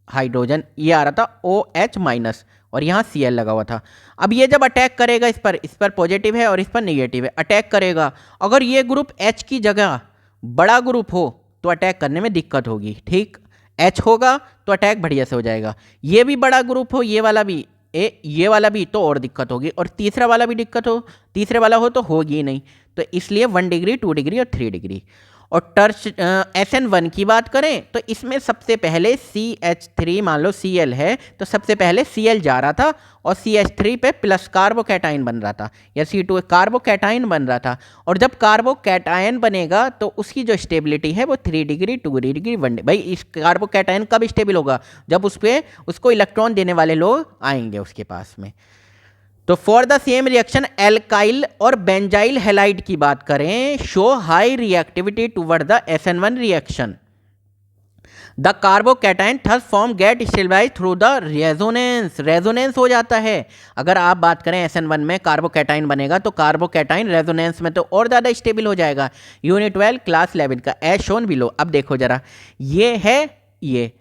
हाइड्रोजन, ये आ रहा था OH माइनस, और यहाँ Cl लगा हुआ था। अब ये जब अटैक करेगा इस पर पॉजिटिव है और इस पर नेगेटिव है, अटैक करेगा, अगर ये ग्रुप H की जगह बड़ा ग्रुप हो तो अटैक करने में दिक्कत होगी, ठीक, H होगा तो अटैक बढ़िया से हो जाएगा। ये भी बड़ा ग्रुप हो, ये वाला भी, ये वाला भी, तो और दिक्कत होगी, और तीसरा वाला भी दिक्कत हो, तीसरे वाला हो तो होगी ही नहीं। तो इसलिए 1 डिग्री 2 डिग्री और 3 डिग्री। और टर्च SN1 की बात करें तो इसमें सबसे पहले CH3, मान लो Cl है तो सबसे पहले Cl जा रहा था और CH3 पे प्लस कार्बोकैटायन बन रहा था, या C2 कार्बोकैटायन बन रहा था। और जब कार्बोकैटायन बनेगा तो उसकी जो स्टेबिलिटी है वो 3 डिग्री 2 डिग्री 1 डिग्री। भाई इस कार्बोकैटायन कब स्टेबल होगा, जब उस पर उसको इलेक्ट्रॉन देने वाले लोग आएंगे उसके पास में। तो for the same reaction alkyl और बेंजाइल हैलाइड की बात करें, show high reactivity toward the SN1 reaction. The carbocation thus form get stabilize through the resonance, resonance हो जाता है। अगर आप बात करें SN1 में कार्बोकैटायन बनेगा तो कार्बोकैटायन रेजोनेंस में तो और ज़्यादा स्टेबल हो जाएगा। यूनिट 12 क्लास 11 का एज शोन बिलो। अब देखो जरा, ये है ये,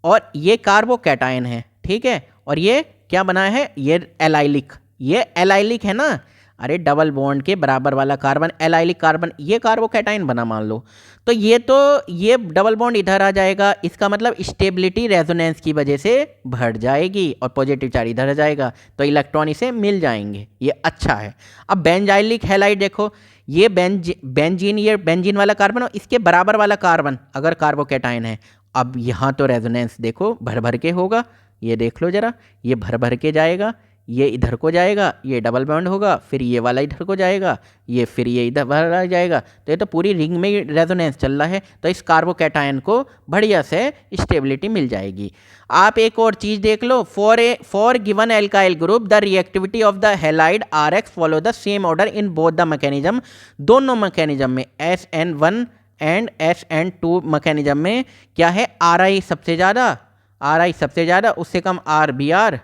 और ये कार्बोकैटायन है, ठीक है, और ये क्या बना है, ये एलाइलिक, ये एलाइलिक है ना, अरे डबल बॉन्ड के बराबर वाला कार्बन, एलाइलिक कार्बन, ये कार्बोकैटायन बना मान लो। तो ये डबल बॉन्ड इधर आ जाएगा, इसका मतलब स्टेबिलिटी रेजोनेंस की वजह से बढ़ जाएगी और पॉजिटिव चार्ज इधर आ जाएगा, तो इलेक्ट्रॉन इसे मिल जाएंगे, ये अच्छा है। अब बेंजाइलिक हैलाइड देखो, ये बेंजीन, ये बेंजीन वाला कार्बन और इसके बराबर वाला कार्बन अगर कार्बोकैटायन है, अब यहाँ तो रेजोनेंस देखो भर भर के होगा, ये देख लो जरा, ये भर भर के जाएगा, ये इधर को जाएगा, ये डबल बॉन्ड होगा, फिर ये वाला इधर को जाएगा, ये फिर ये इधर भर जाएगा, तो ये तो पूरी रिंग में रेजोनेंस चल रहा है। तो इस कार्बोकैटायन को बढ़िया से स्टेबिलिटी मिल जाएगी। आप एक और चीज़ देख लो, for given alkyl group the reactivity of the halide RX follow the same order in both the mechanism. दोनों मैकेनिज्म में SN1 एंड SN2 मैकेनिज्म में क्या है, RI सबसे ज़्यादा, RI सबसे ज़्यादा, उससे कम RBR,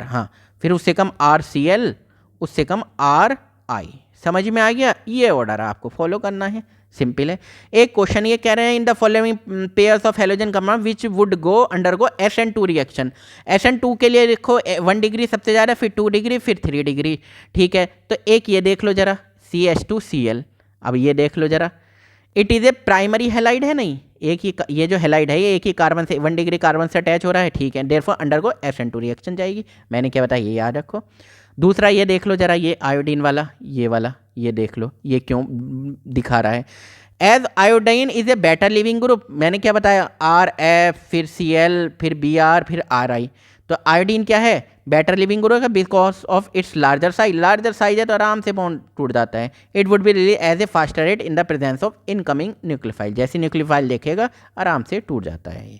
हाँ, फिर उससे कम RCl, उससे कम RI। समझ में आ गया, ये ऑर्डर आपको फॉलो करना है, सिंपल है। एक क्वेश्चन ये कह रहे हैं, in the following pairs of halogen compound which would go undergo SN2 reaction. SN2 के लिए देखो 1 डिग्री सबसे ज़्यादा, फिर 2 डिग्री, फिर 3 डिग्री, ठीक है। तो एक ये देख लो जरा, CH2Cl। अब ये देख लो जरा, it is a primary halide है, नहीं, एक ही, ये जो हैलाइड है ये एक ही कार्बन से 1 डिग्री कार्बन से अटैच हो रहा है, ठीक है, देयरफॉर अंडरगो SN2 रिएक्शन जाएगी। मैंने क्या बताया, ये याद रखो। दूसरा ये देख लो जरा, ये आयोडीन वाला, ये देख लो, ये क्यों दिखा रहा है, as iodine is a better leaving group. मैंने क्या बताया, RF, फिर Cl, फिर Br, फिर RI। तो आयोडीन क्या है, बेटर लिविंग ग्रुप है because of its larger size है तो आराम से बॉन्ड टूट जाता है। It would be release as a faster rate in the presence of incoming nucleophile, जैसे न्यूक्लियोफाइल देखेगा आराम से टूट जाता है ये।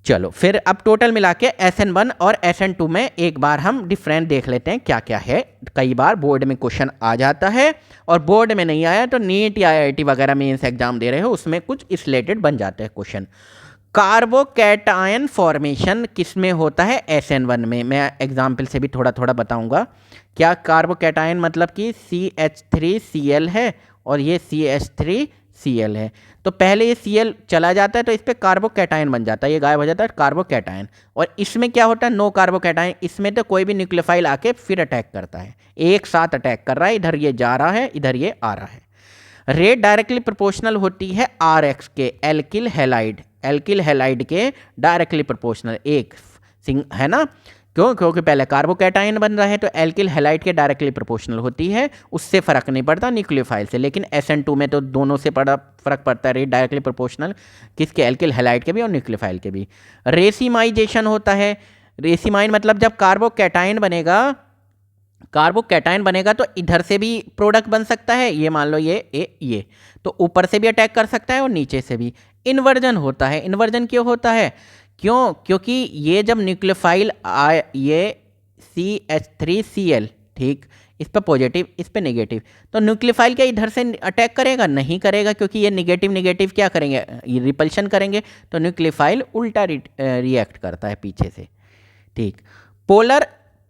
चलो फिर अब टोटल मिला के SN1 और SN2 में एक बार हम डिफरेंस देख लेते हैं क्या क्या है। कई बार बोर्ड में क्वेश्चन आ जाता है, और बोर्ड में नहीं आया तो नीट या IIT वगैरह मेंस एग्जाम दे रहे हो उसमें कुछ इस रिलेटेड बन जाते हैं क्वेश्चन। कार्बोकैटायन फॉर्मेशन किस में होता है, SN1 में। मैं एग्जाम्पल से भी थोड़ा थोड़ा बताऊंगा। क्या कार्बोकैटायन मतलब कि CH3Cl है और ये CH3Cl है, तो पहले ये Cl चला जाता है तो इस पर कार्बोकैटायन बन जाता है, ये गायब हो जाता है कार्बोकैटायन। और इसमें क्या होता है, नो कार्बोकैटायन, इसमें तो कोई भी न्यूक्लियोफाइल आके फिर अटैक करता है, एक साथ अटैक कर रहा है, इधर ये जा रहा है इधर ये आ रहा है। रेट डायरेक्टली प्रोपोर्शनल होती है RX के, एल्किल हैलाइड के डायरेक्टली प्रोपोर्शनल, एक सिंग है ना, क्यों, क्योंकि पहले कार्बोकैटायन बन रहा है तो एल्किल हैलाइड के डायरेक्टली प्रोपोर्शनल होती है, उससे फर्क नहीं पड़ता न्यूक्लियोफाइल से। लेकिन SN2 में तो दोनों से फर्क पड़ता है, रेट डायरेक्टली प्रोपोर्शनल किसके, एल्किल हैलाइड के भी और न्यूक्लियोफाइल के भी। रेसिमाइजेशन होता है, रेसिमाइन मतलब जब कार्बोकैटायन बनेगा तो इधर से भी प्रोडक्ट बन सकता है, ये मान लो ये तो ऊपर से भी अटैक कर सकता है और नीचे से भी। इन्वर्जन होता है, इन्वर्जन क्यों होता है, क्योंकि ये जब न्यूक्लियोफाइल ये CH3Cl, ठीक, इस पर पॉजिटिव इस पर नेगेटिव, तो न्यूक्लियोफाइल क्या इधर से अटैक करेगा, नहीं करेगा, क्योंकि ये नेगेटिव क्या करेंगे, ये रिपल्शन करेंगे, तो न्यूक्लियोफाइल उल्टा रिएक्ट करता है पीछे से, ठीक। पोलर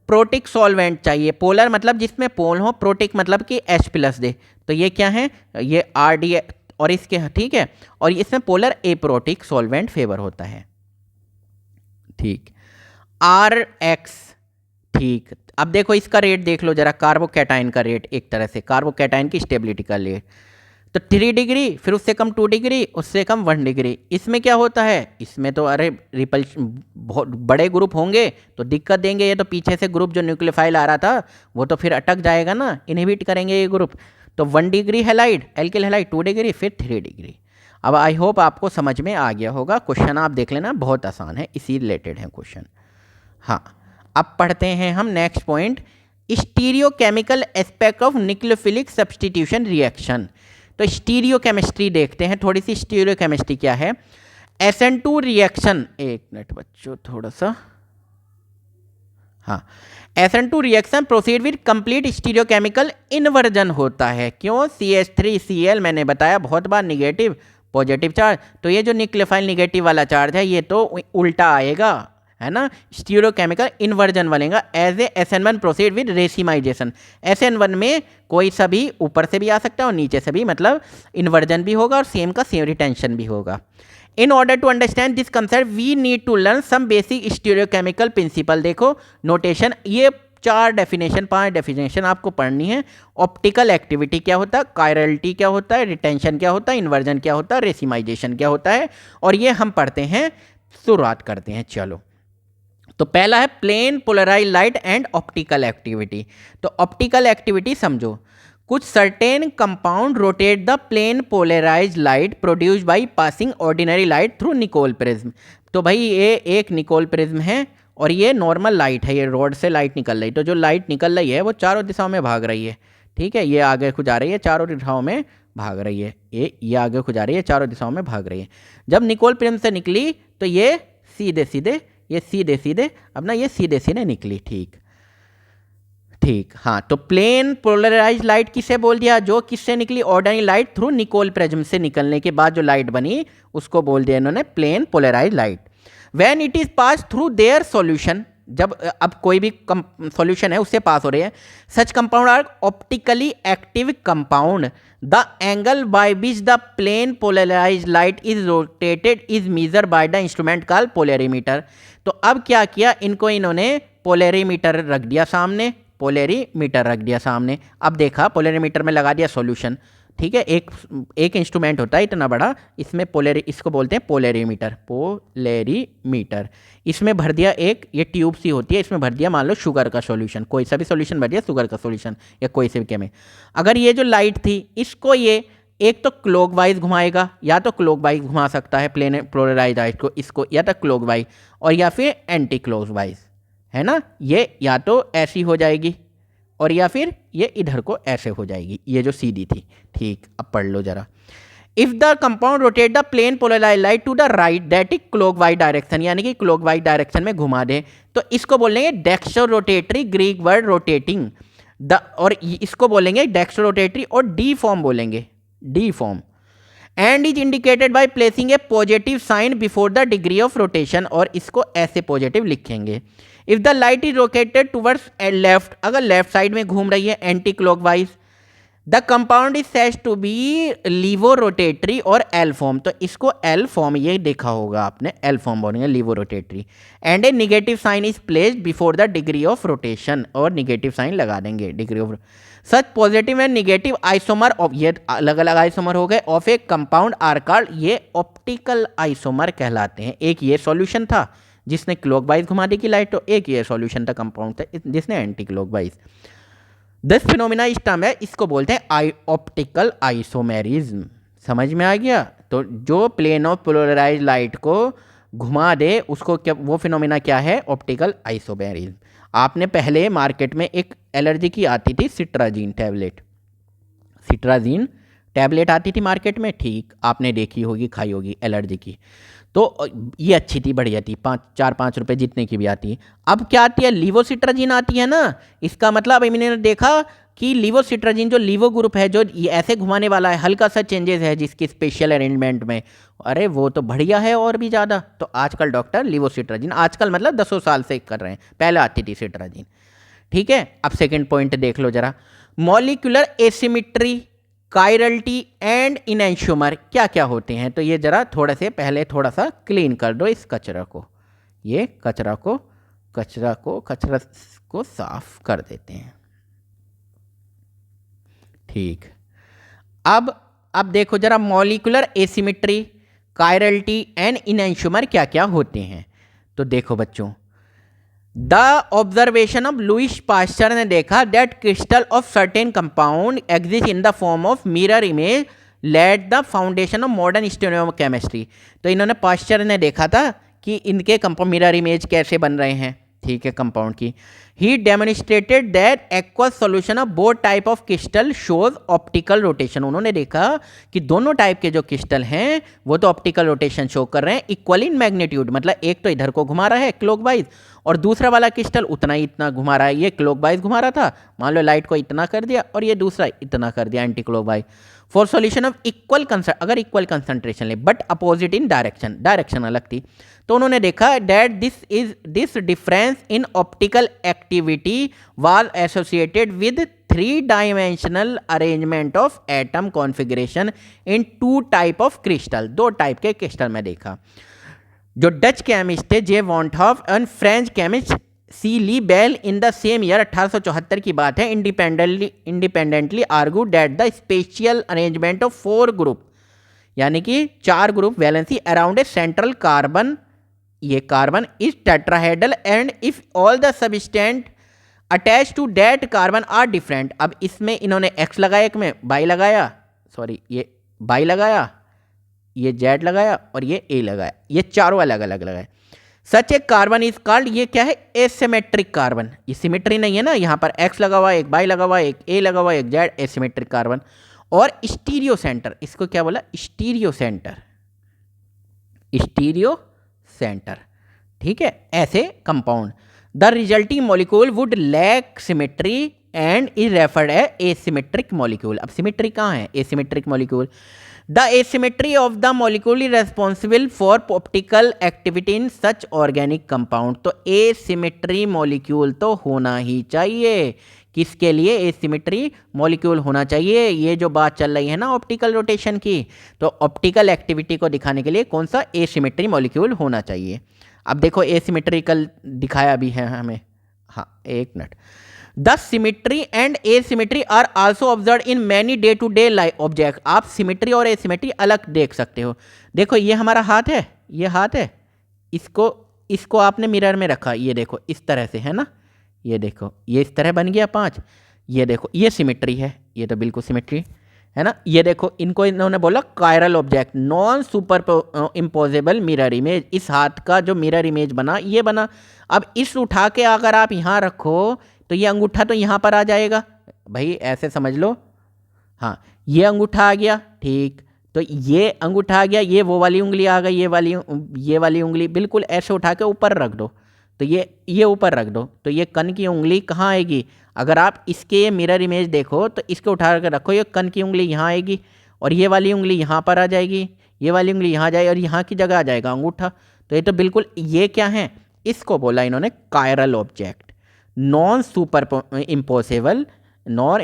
प्रोटिक सॉल्वेंट चाहिए, पोलर मतलब जिसमें पोल हो, प्रोटिक मतलब कि H+ दे, तो ये क्या है, ये RD और इसके, ठीक है, और इसमें पोलर एप्रोटिक सॉल्वेंट फेवर होता है, ठीक। RX, ठीक। अब देखो इसका रेट देख लो जरा, कार्बोकैटायन का रेट, एक तरह से कार्बोकैटायन की स्टेबिलिटी का रेट, तो 3 डिग्री, फिर उससे कम 2 डिग्री, उससे कम 1 डिग्री। इसमें क्या होता है, इसमें तो अरे रिपल्शन बहुत बड़े ग्रुप होंगे तो दिक्कत देंगे, ये तो पीछे से ग्रुप जो न्यूक्लियोफाइल आ रहा था वो तो फिर अटक जाएगा ना, इनहिबिट करेंगे ये ग्रुप। तो 1 degree halide, alkyl halide, 2 degree, फिर 3 डिग्री। अब आई होप आपको समझ में आ गया होगा। क्वेश्चन आप देख लेना, बहुत आसान है, इसी रिलेटेड है क्वेश्चन। हाँ, अब पढ़ते हैं हम next point, stereochemical aspect of nucleophilic substitution reaction. तो स्टीरियोकेमिस्ट्री देखते हैं, थोड़ी सी स्टीरियोकेमिस्ट्री क्या है। SN2 रिएक्शन, एक मिनट बच्चों थोड़ा सा, हाँ, SN2 reaction proceed with complete stereochemical inversion होता है। क्यों, CH3Cl मैंने बताया बहुत बार निगेटिव पॉजिटिव चार्ज, तो ये जो न्यूक्लियोफाइल निगेटिव वाला चार्ज है ये तो उल्टा आएगा, है ना, स्टीरियोकेमिकल इन्वर्जन बनेगा। As a SN1 proceed with racemisation, SN1 में कोई सा भी ऊपर से भी आ सकता है और नीचे से भी, मतलब इन्वर्जन भी होगा और सेम का सेम रिटेंशन भी होगा। In order to understand this concept we need to learn some basic stereochemical principle. देखो नोटेशन, ये 5 डेफिनेशन आपको पढ़नी है। ऑप्टिकल एक्टिविटी क्या होता है, कायरलिटी क्या होता है, रिटेंशन क्या होता है, इन्वर्जन क्या होता है, रेसिमाइजेशन क्या होता है, और ये हम पढ़ते हैं, शुरुआत करते हैं। चलो, तो पहला है plane polarise light and optical activity. तो ऑप्टिकल एक्टिविटी समझो, कुछ certain compound rotate the plane polarise light produced by passing ordinary light through Nicol prism. तो भाई ये एक निकोल प्रिज्म है और ये नॉर्मल लाइट है, ये रॉड से लाइट निकल रही, तो जो लाइट निकल रही है वो चारों दिशाओं में भाग रही है, ठीक है, ये आगे को जा रही है, चारों दिशाओं में भाग रही है, ये आगे को जा रही है, चारों दिशाओं में भाग रही है। जब निकोल प्रिज्म से निकली तो ये सीधे सीधे अपना ये सीधे सीधे निकली, ठीक। हाँ, तो प्लेन पोलराइज लाइट किसे बोल दिया, जो किससे निकली, ordinary light through Nicol prism से निकलने के बाद जो लाइट बनी उसको बोल दिया इन्होंने plane polarise light. When it is pass through their solution, जब अब कोई भी सॉल्यूशन है उससे पास हो रही है, such compound are optically active compound, the angle by which the plane polarise light is rotated is measure by the instrument called polarimeter. तो अब क्या किया, इनको इन्होंने पोलरीमीटर रख दिया सामने, अब देखा पोलरीमीटर में लगा दिया सॉल्यूशन, ठीक है, एक इंस्ट्रूमेंट होता है इतना बड़ा, इसमें इसको बोलते हैं पोलरीमीटर। इसमें भर दिया एक, ये ट्यूब सी होती है, इसमें भर दिया मान लो शुगर का सॉल्यूशन, कोई सा भी सॉल्यूशन भर दिया, शुगर का सॉल्यूशन या कोई से भी केमिकल। अगर ये जो लाइट थी इसको ये एक तो क्लॉकवाइज घुमाएगा, या तो क्लॉकवाइज घुमा सकता है प्लेन पोलराइज्ड लाइट को, इसको या तो क्लॉकवाइज और या फिर एंटी क्लॉकवाइज, है ना। ये या तो ऐसी हो जाएगी और या फिर ये इधर को ऐसे हो जाएगी, ये जो सीधी थी। ठीक, अब पढ़ लो जरा। If the compound rotate the plane polarised light to the right that is clockwise direction, यानी कि क्लॉकवाइज डायरेक्शन में घुमा दे, तो इसको बोलेंगे dextrorotatory, Greek word rotating the, और इसको बोलेंगे डेक्स्ट्रो रोटेटरी, और डी फॉर्म बोलेंगे, D form. And is indicated by placing a positive sign before the degree of rotation, और इसको ऐसे पॉजिटिव लिखेंगे। If the light is rotated towards left, अगर लेफ्ट साइड में घूम रही है anticlockwise, the compound is said to be laevorotatory और एल फॉर्म, तो इसको एल फॉर्म, ये देखा होगा आपने, एल फॉर्म बोलेंगे, laevorotatory. And a negative sign is placed before the degree of rotation, और निगेटिव साइन लगा देंगे degree of. Such positive and negative isomer of, ये अलग अलग आइसोमर हो गए, of a compound are called, ये ऑप्टिकल आइसोमर कहलाते हैं। एक ये सॉल्यूशन था जिसने क्लॉकवाइज घुमा दी की लाइट, तो एक ये सॉल्यूशन था कंपाउंड था जिसने एंटी क्लॉकवाइज। दिस फिनोमिना इस टर्म है, इसको बोलते हैं ऑप्टिकल आइसोमेरिज्म। समझ में आ गया। तो जो प्लेन ऑफ पोलराइज्ड लाइट को घुमा दे उसको क्या, वो फिनोमिना क्या है, ऑप्टिकल आइसोमेरिज्म। आपने पहले मार्केट में एक एलर्जी की आती थी सिट्राजीन टैबलेट, सिट्राजीन टैबलेट आती थी मार्केट में, ठीक, आपने देखी होगी, खाई होगी एलर्जी की, तो ये अच्छी थी, बढ़िया थी, 4-5 रुपए जितने की भी आती है। अब क्या आती है, लीवोसिट्राजीन आती है ना। इसका मतलब मैंने देखा कि लीवोसिट्राजीन जो लीवो ग्रुप है, जो ये ऐसे घुमाने वाला है, हल्का सा चेंजेस है जिसकी स्पेशल अरेंजमेंट में, अरे वो तो बढ़िया है और भी ज़्यादा। तो आजकल डॉक्टर लीवोसिट्राजीन, आजकल मतलब 10 साल से कर रहे हैं, पहले आती थी सिट्राजीन, ठीक है। अब सेकेंड पॉइंट देख लो जरा, molecular asymmetry, chirality and enantiomer क्या क्या होते हैं। तो ये जरा थोड़ा से पहले थोड़ा सा क्लीन कर दो इस कचरा को, ये कचरा को साफ कर देते हैं, ठीक। अब देखो जरा, molecular asymmetry, chirality and enantiomer क्या क्या होते हैं। तो देखो बच्चों, the observation of Louis Pasteur ने देखा that crystal of certain compound exist in the form of mirror image laid the foundation of modern stereochemistry. तो इन्होंने, पास्चर ने देखा था कि इनके कंपाउंड मिरर इमेज कैसे बन रहे हैं, ठीक है, कंपाउंड की। He demonstrated that aqueous solution of both type of crystal shows optical rotation. उन्होंने देखा कि दोनों टाइप के जो क्रिस्टल हैं वो तो ऑप्टिकल रोटेशन शो कर रहे हैं, इक्वल इन मैग्नीट्यूड, मतलब एक तो इधर को घुमा रहा है क्लॉकवाइज, और दूसरा वाला क्रिस्टल उतना ही इतना घुमा रहा है, ये क्लॉकवाइज घुमा रहा था, मान लो लाइट को इतना कर दिया, और ये दूसरा इतना कर दिया anti clockwise. For solution of equal अगर इक्वल कंसंट्रेशन ले, बट अपोजिट इन डायरेक्शन अलग थी, तो उन्होंने देखा that this difference in optical activity was associated with 3 dimensional arrangement of atom configuration in 2 type of crystal, 2 type के crystal में देखा। जो डच केमिस्ट थे J van't Hoff and French chemist C Le Bel in the same year, 1874 की बात है, independently argue that the spatial arrangement of 4 group, यानी कि 4 group valency around a central carbon, ये carbon is tetrahedral and if all the substituent attach to that carbon are different. अब इसमें इन्होंने x लगाया, एक में बाई लगाया, सॉरी ये बाई लगाया, ये जेड लगाया और ये ए लगाया, ये चारों अलग अलग लगाए। सच ए कार्बन इज कॉल्ड, ये क्या है, एसिमेट्रिक कार्बन, ये सिमेट्री नहीं है ना, यहाँ पर एक्स लगा हुआ, एक बाई लगा हुआ, एक ए लगा हुआ, एक जेड, एसिमेट्रिक कार्बन। और स्टीरियो सेंटर, इसको क्या बोला, स्टीरियो सेंटर, स्टीरियो सेंटर, ठीक है, ऐसे compound. The resulting molecule would lack symmetry and is referred a asymmetric molecule. अब सिमेट्री कहाँ है, asymmetric molecule. The asymmetry of the molecule is responsible for optical activity in such organic compound. तो asymmetry molecule तो होना ही चाहिए, किसके लिए, asymmetry molecule होना चाहिए। ये जो बात चल रही है ना ऑप्टिकल रोटेशन की, तो ऑप्टिकल एक्टिविटी को दिखाने के लिए कौन सा, एसिमेट्री मॉलिक्यूल होना चाहिए। अब देखो एसिमेट्रिकल दिखाया भी है हमें, हाँ एक minute. The symmetry and asymmetry are also observe in many day to day life object. आप सिमेट्री और एसिमेट्री अलग देख सकते हो। देखो ये हमारा हाथ है, ये हाथ है, इसको आपने मिरर में रखा, ये देखो इस तरह से है ना, ये देखो ये इस तरह बन गया 5, ये देखो ये सिमेट्री है, ये तो बिल्कुल सिमेट्री, है ना। ये देखो इनको इन्होंने बोला chiral object, non superimposable mirror image. इस हाथ का जो मिरर इमेज बना ये बना। अब इस उठा के अगर आप यहाँ रखो तो ये अंगूठा तो यहाँ पर आ जाएगा भाई, ऐसे समझ लो। हाँ, ये अंगूठा आ गया, ठीक। तो ये अंगूठा आ गया, ये वो वाली उंगली आ गई, ये वाली उंगली बिल्कुल ऐसे उठा के ऊपर रख दो, तो ये ऊपर रख दो, तो ये कन की उंगली कहाँ आएगी। अगर आप इसके मिरर इमेज देखो तो इसको उठा कर रखो, ये कन की उंगली यहाँ आएगी और ये वाली उंगली यहाँ पर आ जाएगी, ये वाली उंगली यहाँ जाएगी और यहाँ की जगह आ जाएगा अंगूठा। तो ये तो बिल्कुल, ये क्या है, इसको बोला इन्होंने chiral object, non super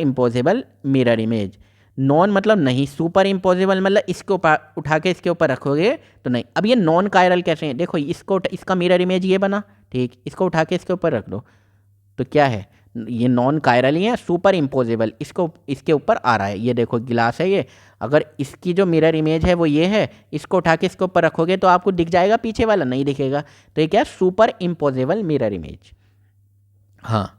imposable mirror image. Non मतलब नहीं, सुपर इम्पोजेबल मतलब इसको उठा के इसके ऊपर रखोगे तो नहीं। अब ये नॉन कायरल कैसे है, देखो इसका मिरर इमेज ये बना, ठीक, इसको उठा के इसके ऊपर रख दो तो क्या है, ये नॉन कायरल ही है, सुपर इम्पोजेबल इसको इसके ऊपर आ रहा है। ये देखो गिलास है ये, अगर इसकी जो मिरर इमेज है वो ये है, इसको उठा के इसके ऊपर रखोगे तो आपको दिख जाएगा, पीछे वाला नहीं दिखेगा। तो ये क्या है, सुपर इम्पोजेबल मिरर इमेज। हाँ,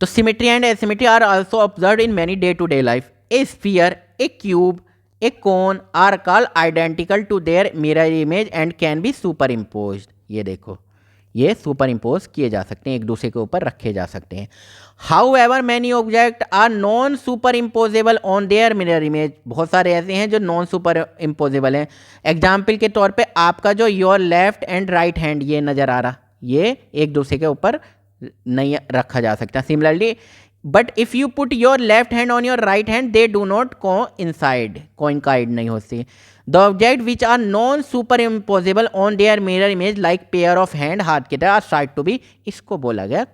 तो symmetry and asymmetry are also observed in many day to day life. A sphere, a cube, a cone are called identical to their mirror image and can be superimposed. ये देखो, ये super impose किए जा सकते हैं, एक दूसरे के ऊपर रखे जा सकते हैं। However many object are non superimposable on their mirror image. बहुत सारे ऐसे हैं जो नॉन सुपर इम्पोजेबल हैं। एग्जाम्पल के तौर पे आपका जो your left and right hand ये नज़र आ रहा, ये एक दूसरे के ऊपर नहीं रखा जा सकता। Similarly, but if you put your left hand on your right hand they do not coincide नहीं होती। The object which are non superimposable on their mirror image like pair of hand, हाथ की तरह, are side to be, इसको बोला गया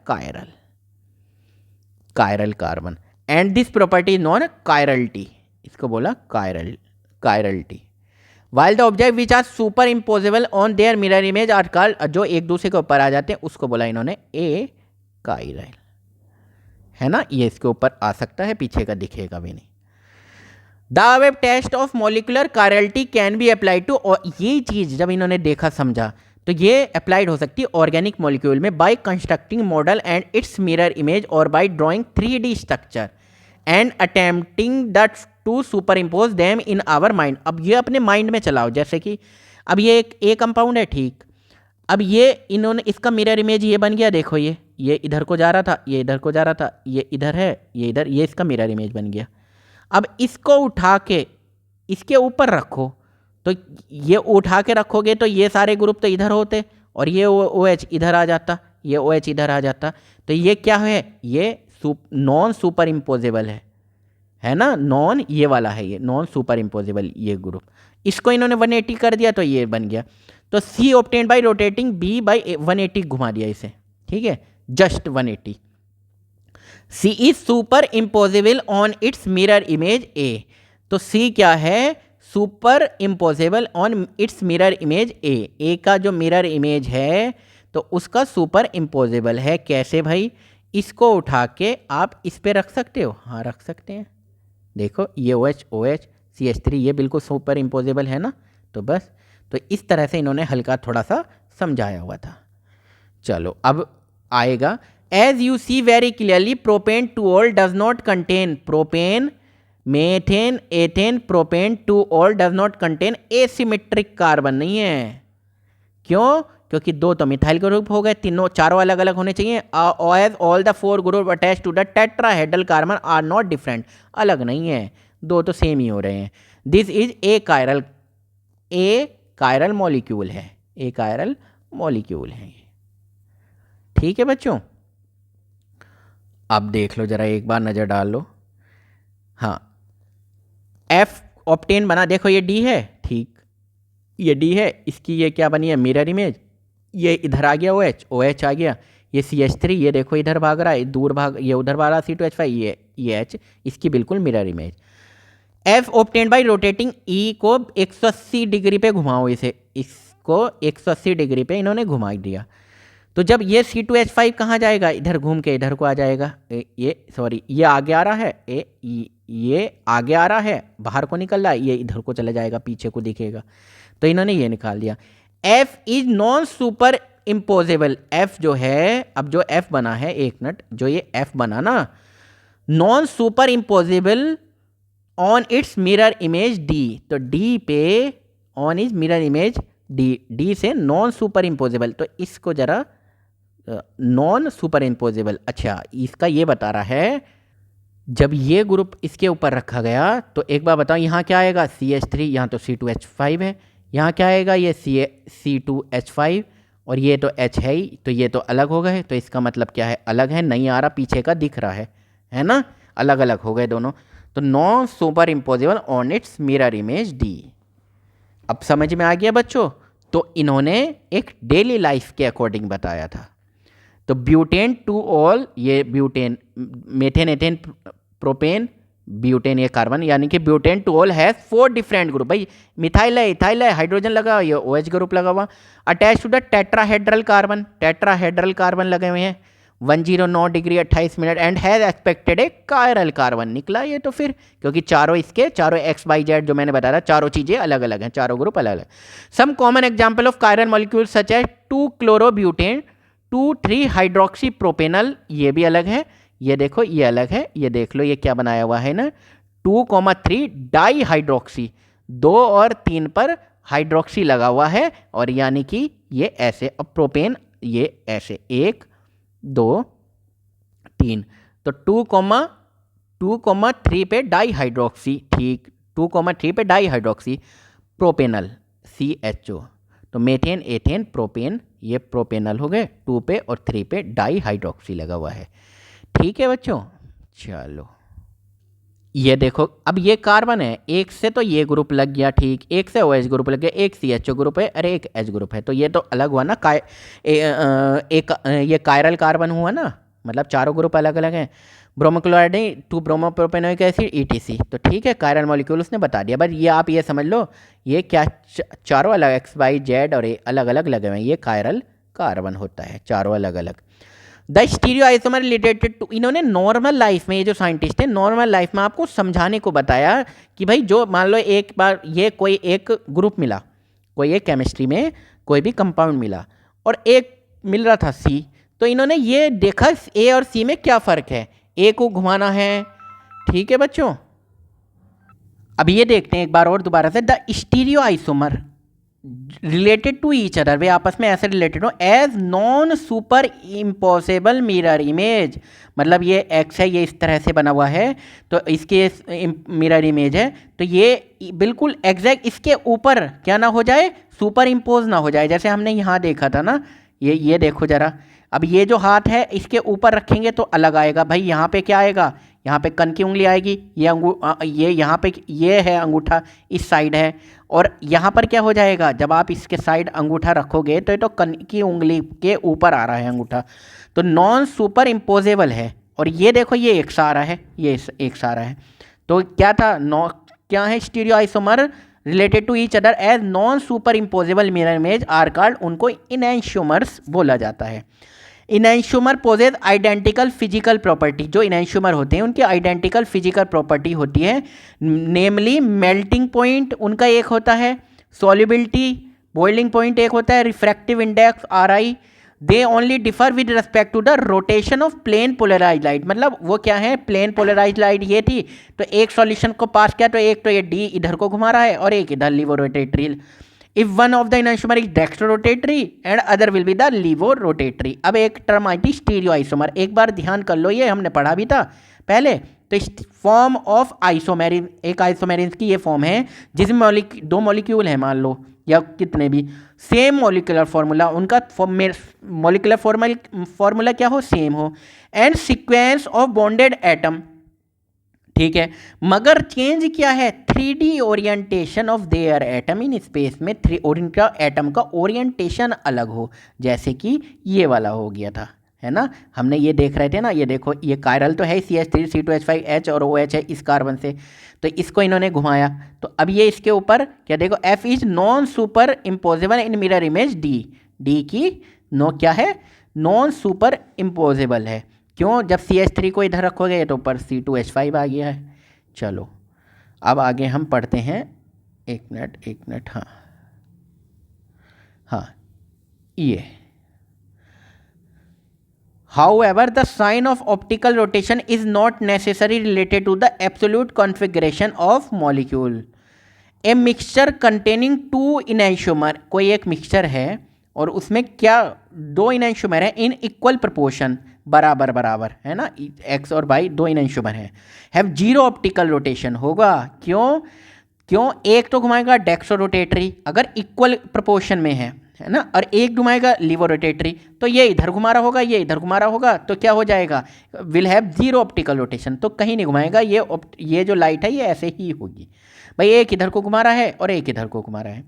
chiral carbon. And this property is non chirality, इसको बोला chirality. While the object which are superimposable on their mirror image are called, जो एक दूसरे के ऊपर आ जाते हैं उसको बोला इन्होंने ए कायरल, है ना। ये इसके ऊपर आ सकता है, पीछे का दिखेगा भी नहीं। The above test of molecular chirality can be applied to, और ये चीज़ जब इन्होंने देखा समझा तो ये अप्लाइड हो सकती है ऑर्गेनिक मॉलिक्यूल में, by constructing model and its mirror image और by drawing 3D structure and attempting that to superimpose them in our mind. अब ये अपने माइंड में चलाओ, जैसे कि अब ये एक ए कंपाउंड है, ठीक। अब ये इन्होंने इसका मिरर इमेज ये बन गया, देखो ये इधर को जा रहा था, ये इधर को जा रहा था, ये इधर है, ये इधर, ये इसका मिरर इमेज बन गया। अब इसको उठा के इसके ऊपर रखो, तो ये उठा के रखोगे तो ये सारे ग्रुप तो इधर होते और ये OH इधर आ जाता, ये OH इधर आ जाता। तो ये क्या है, ये नॉन सुपर इम्पोजेबल है ना, नॉन ये वाला है, ये नॉन सुपर इम्पोजेबल ये ग्रुप। इसको इन्होंने 180 कर दिया तो ये बन गया। तो C obtained by rotating B by 180 घुमा दिया इसे, ठीक है, just 180। C is superimposable on its mirror image A। तो C क्या है, superimposable on its mirror image A का जो मिरर इमेज है तो उसका सुपर इम्पोजेबल है। कैसे भाई, इसको उठा के आप इस पे रख सकते हो, हाँ रख सकते हैं। देखो ये OH CH3 ये बिल्कुल सुपर इम्पोजेबल है ना। तो बस, तो इस तरह से इन्होंने हल्का थोड़ा सा समझाया हुआ था। चलो अब आएगा, as you see very clearly propane two ol does not contain, propane methane ethane propane two ol does not contain asymmetric carbon नहीं है। क्यों, क्योंकि दो तो मिथाइल ग्रुप हो गए, चारों अलग अलग होने चाहिए। As all the 4 group attach to the tetrahedral carbon are not different, अलग नहीं है, दो तो सेम ही हो रहे हैं। This is a chiral molecule है, ए कायरल मॉलिक्यूल है, ठीक है बच्चों। अब देख लो जरा, एक बार नज़र डाल लो। हाँ, F ऑप्टेन बना, देखो ये D है, ठीक, ये D है, इसकी ये क्या बनी है, मिरर इमेज। ये इधर आ गया OH आ गया, ये CH3 ये देखो इधर भाग रहा है, दूर भाग, ये उधर भाग रहा C2H5, ये H, इसकी बिल्कुल mirror image. F obtained by rotating E को 180 डिग्री पे घुमाओ, इसको 180 डिग्री पे इन्होंने घुमा दिया। तो जब ये C2H5 कहाँ जाएगा, इधर घूम के इधर को आ जाएगा। ये आगे आ रहा है, ये आगे आ रहा है, बाहर को निकल रहा है, ये इधर को चला जाएगा, पीछे को दिखेगा। तो इन्होंने ये निकाल दिया। F is non super imposable, F जो है, अब जो F बना है, एक मिनट, जो ये F बना ना, non superimposable on its mirror image D, तो डी पे on is mirror image D, D से नॉन सुपर इम्पोजेबल, तो इसको जरा नॉन सुपर इम्पोजेबल, अच्छा इसका ये बता रहा है जब ये ग्रुप इसके ऊपर रखा गया तो एक बार बताओ यहाँ क्या आएगा CH3, यहाँ तो C2H5 है, यहाँ क्या आएगा ये C2H5 और ये तो H है ही, तो ये तो अलग हो गए, तो इसका मतलब क्या है अलग है, नहीं आ रहा पीछे का दिख रहा है ना, अलग अलग हो गए दोनों, तो non superimposable on its mirror image D. अब समझ में आ गया बच्चों, तो इन्होंने एक डेली लाइफ के अकॉर्डिंग बताया था। तो ब्यूटेन टू ऑल, ये butane, methane, ethane, propane, butane ये कार्बन, यानी कि butane two ol has 4 different group, भाई मिथाइल है, इथाइल है, हाइड्रोजन लगा, ये OH ग्रुप लगा हुआ, attach to the tetrahedral carbon, tetrahedral carbon लगे हुए हैं, 109 degree 28 minute, and has expected a chiral carbon, निकला ये तो फिर, क्योंकि चारों इसके चारों XYZ जो मैंने बताया चारों चीज़ें अलग अलग हैं, चारों ग्रुप अलग अलग। Some common example of chiral molecule such as two chlorobutane, 2,3 hydroxy propanal, ये भी अलग है, ये देखो ये अलग है, ये देख लो ये क्या बनाया हुआ है ना, 2,3 डाई हाइड्रोक्सी, 2 और 3 पर हाइड्रोक्सी लगा हुआ है, और यानी कि ये ऐसे, अब प्रोपेन ये ऐसे 1 2 3, तो 2,3 पे डाई हाइड्रोक्सी, ठीक 2,3 पे डाई हाइड्रोक्सी प्रोपेनल CHO, तो मेथेन, एथेन, प्रोपेन, ये प्रोपेनल हो गए 2 पे, और 3 पे डाई हाइड्रोक्सी लगा हुआ है, ठीक है बच्चों। चलो ये देखो, अब ये कार्बन है, एक से तो ये ग्रुप लग गया, ठीक, एक से OH ग्रुप लग गया, एक CHO ग्रुप है, अरे एक H ग्रुप है, तो ये तो अलग हुआ ना, ये कायरल कार्बन हुआ ना, मतलब चारों ग्रुप अलग अलग हैं, ब्रोमोक्लोराइड 2 ब्रोमोप्रोपेनोइक एसिड ETC, तो ठीक है कायरल मॉलिक्यूल उसने बता दिया, बट ये आप ये समझ लो ये क्या चारों अलग XYZ और अलग अलग लगे हुए हैं, ये कायरल कार्बन होता है, चारों अलग अलग। The stereo isomer related to, इन्होंने नॉर्मल लाइफ में, ये जो साइंटिस्ट है नॉर्मल लाइफ में आपको समझाने को बताया कि भाई जो मान लो एक बार ये कोई एक ग्रुप मिला, कोई एक केमिस्ट्री में कोई भी कंपाउंड मिला और एक मिल रहा था C, तो इन्होंने ये देखा A और C में क्या फ़र्क है, A को घुमाना है, ठीक है बच्चों। अब ये देखते हैं एक बार और दोबारा से, the stereo isomer related to each other, वे आपस में ऐसे रिलेटेड हो, as non super impossible mirror image, मतलब ये X है, ये इस तरह से बना हुआ है, तो इसके मिरर इमेज है, तो ये बिल्कुल एग्जैक्ट इसके ऊपर क्या ना हो जाए, सुपर इम्पोज ना हो जाए, जैसे हमने यहाँ देखा था ना, ये देखो जरा, अब ये जो हाथ है इसके ऊपर रखेंगे तो अलग आएगा, भाई यहाँ पे क्या आएगा, यहाँ पे कन की उंगली आएगी, ये यहाँ पे ये है अंगूठा इस साइड है, और यहाँ पर क्या हो जाएगा, जब आप इसके साइड अंगूठा रखोगे तो ये तो कन की उंगली के ऊपर आ रहा है अंगूठा, तो नॉन सुपर इम्पोजेबल है, और ये देखो ये एक सा आ रहा है, ये एक सा आ रहा है, तो क्या था क्या है, stereo isomer related to each other as non superimposable mirror image are called, उनको इनैंशियोमर्स बोला जाता है। Enantiomer possesses identical physical property, जो इनैंशियोमर होते हैं उनकी आइडेंटिकल फिजिकल प्रॉपर्टी होती है, नेमली मेल्टिंग पॉइंट उनका एक होता है, सॉल्युबिलिटी बॉइलिंग पॉइंट एक होता है, refractive index RI, they only differ with respect to the rotation of plane polarise light, मतलब वो क्या है, प्लेन पोलराइज लाइट ये थी, तो एक सॉल्यूशन को पास किया तो एक तो ये D इधर को घुमा रहा है और एक इधर laevo rotatory, if one of the enantiomer is dextro rotatory and other will be the laevo rotatory. अब एक टर्म आई थी स्टीरियो आइसोमर, एक बार ध्यान कर लो, ये हमने पढ़ा भी था पहले, तो फॉर्म ऑफ आइसोमेरिन, एक आइसोमेरिन की ये फॉर्म है जिसमें दो मॉलिक्यूल है मान लो या कितने भी, सेम मॉलिक्यूलर फॉर्मूला, उनका मॉलिक्यूलर फॉर्मूला क्या हो, सेम हो, and sequence of bonded atom, ठीक है, मगर चेंज क्या है, 3D orientation of their atom in space में, उनका एटम का ओरिएंटेशन अलग हो, जैसे कि ये वाला हो गया था, है ना, हमने ये देख रहे थे ना, ये देखो ये कायरल तो है CH3 C2H5H और OH है इस कार्बन से, तो इसको इन्होंने घुमाया, तो अब ये इसके ऊपर क्या देखो, F is non super imposable in mirror image D की नो क्या है, नॉन सुपर इम्पोजेबल है, क्यों, जब CH3 को इधर रखोगे तो ऊपर C2H5 आ गया है। चलो अब आगे हम पढ़ते हैं, एक मिनट, हाँ ये However, the sign of optical rotation is not necessarily related to the absolute configuration of molecule. A mixture containing two enantiomer, कोई एक मिक्सचर है और उसमें क्या दो enantiomer है इन इक्वल प्रोपोर्शन, बराबर बराबर है ना, x और y दो enantiomer है, हैव जीरो ऑप्टिकल रोटेशन होगा। क्यों? क्यों? एक तो घुमाएगा डेक्सो रोटेटरी अगर इक्वल प्रोपोर्शन में है ना, और एक घुमाएगा लीवो रोटेटरी, तो ये इधर घुमा रहा होगा, ये इधर घुमा रहा होगा, तो क्या हो जाएगा? Will have zero optical rotation, तो कहीं नहीं घुमाएगा, ये जो लाइट है ये ऐसे ही होगी। भाई एक इधर को घुमा रहा है और एक इधर को घुमा रहा है।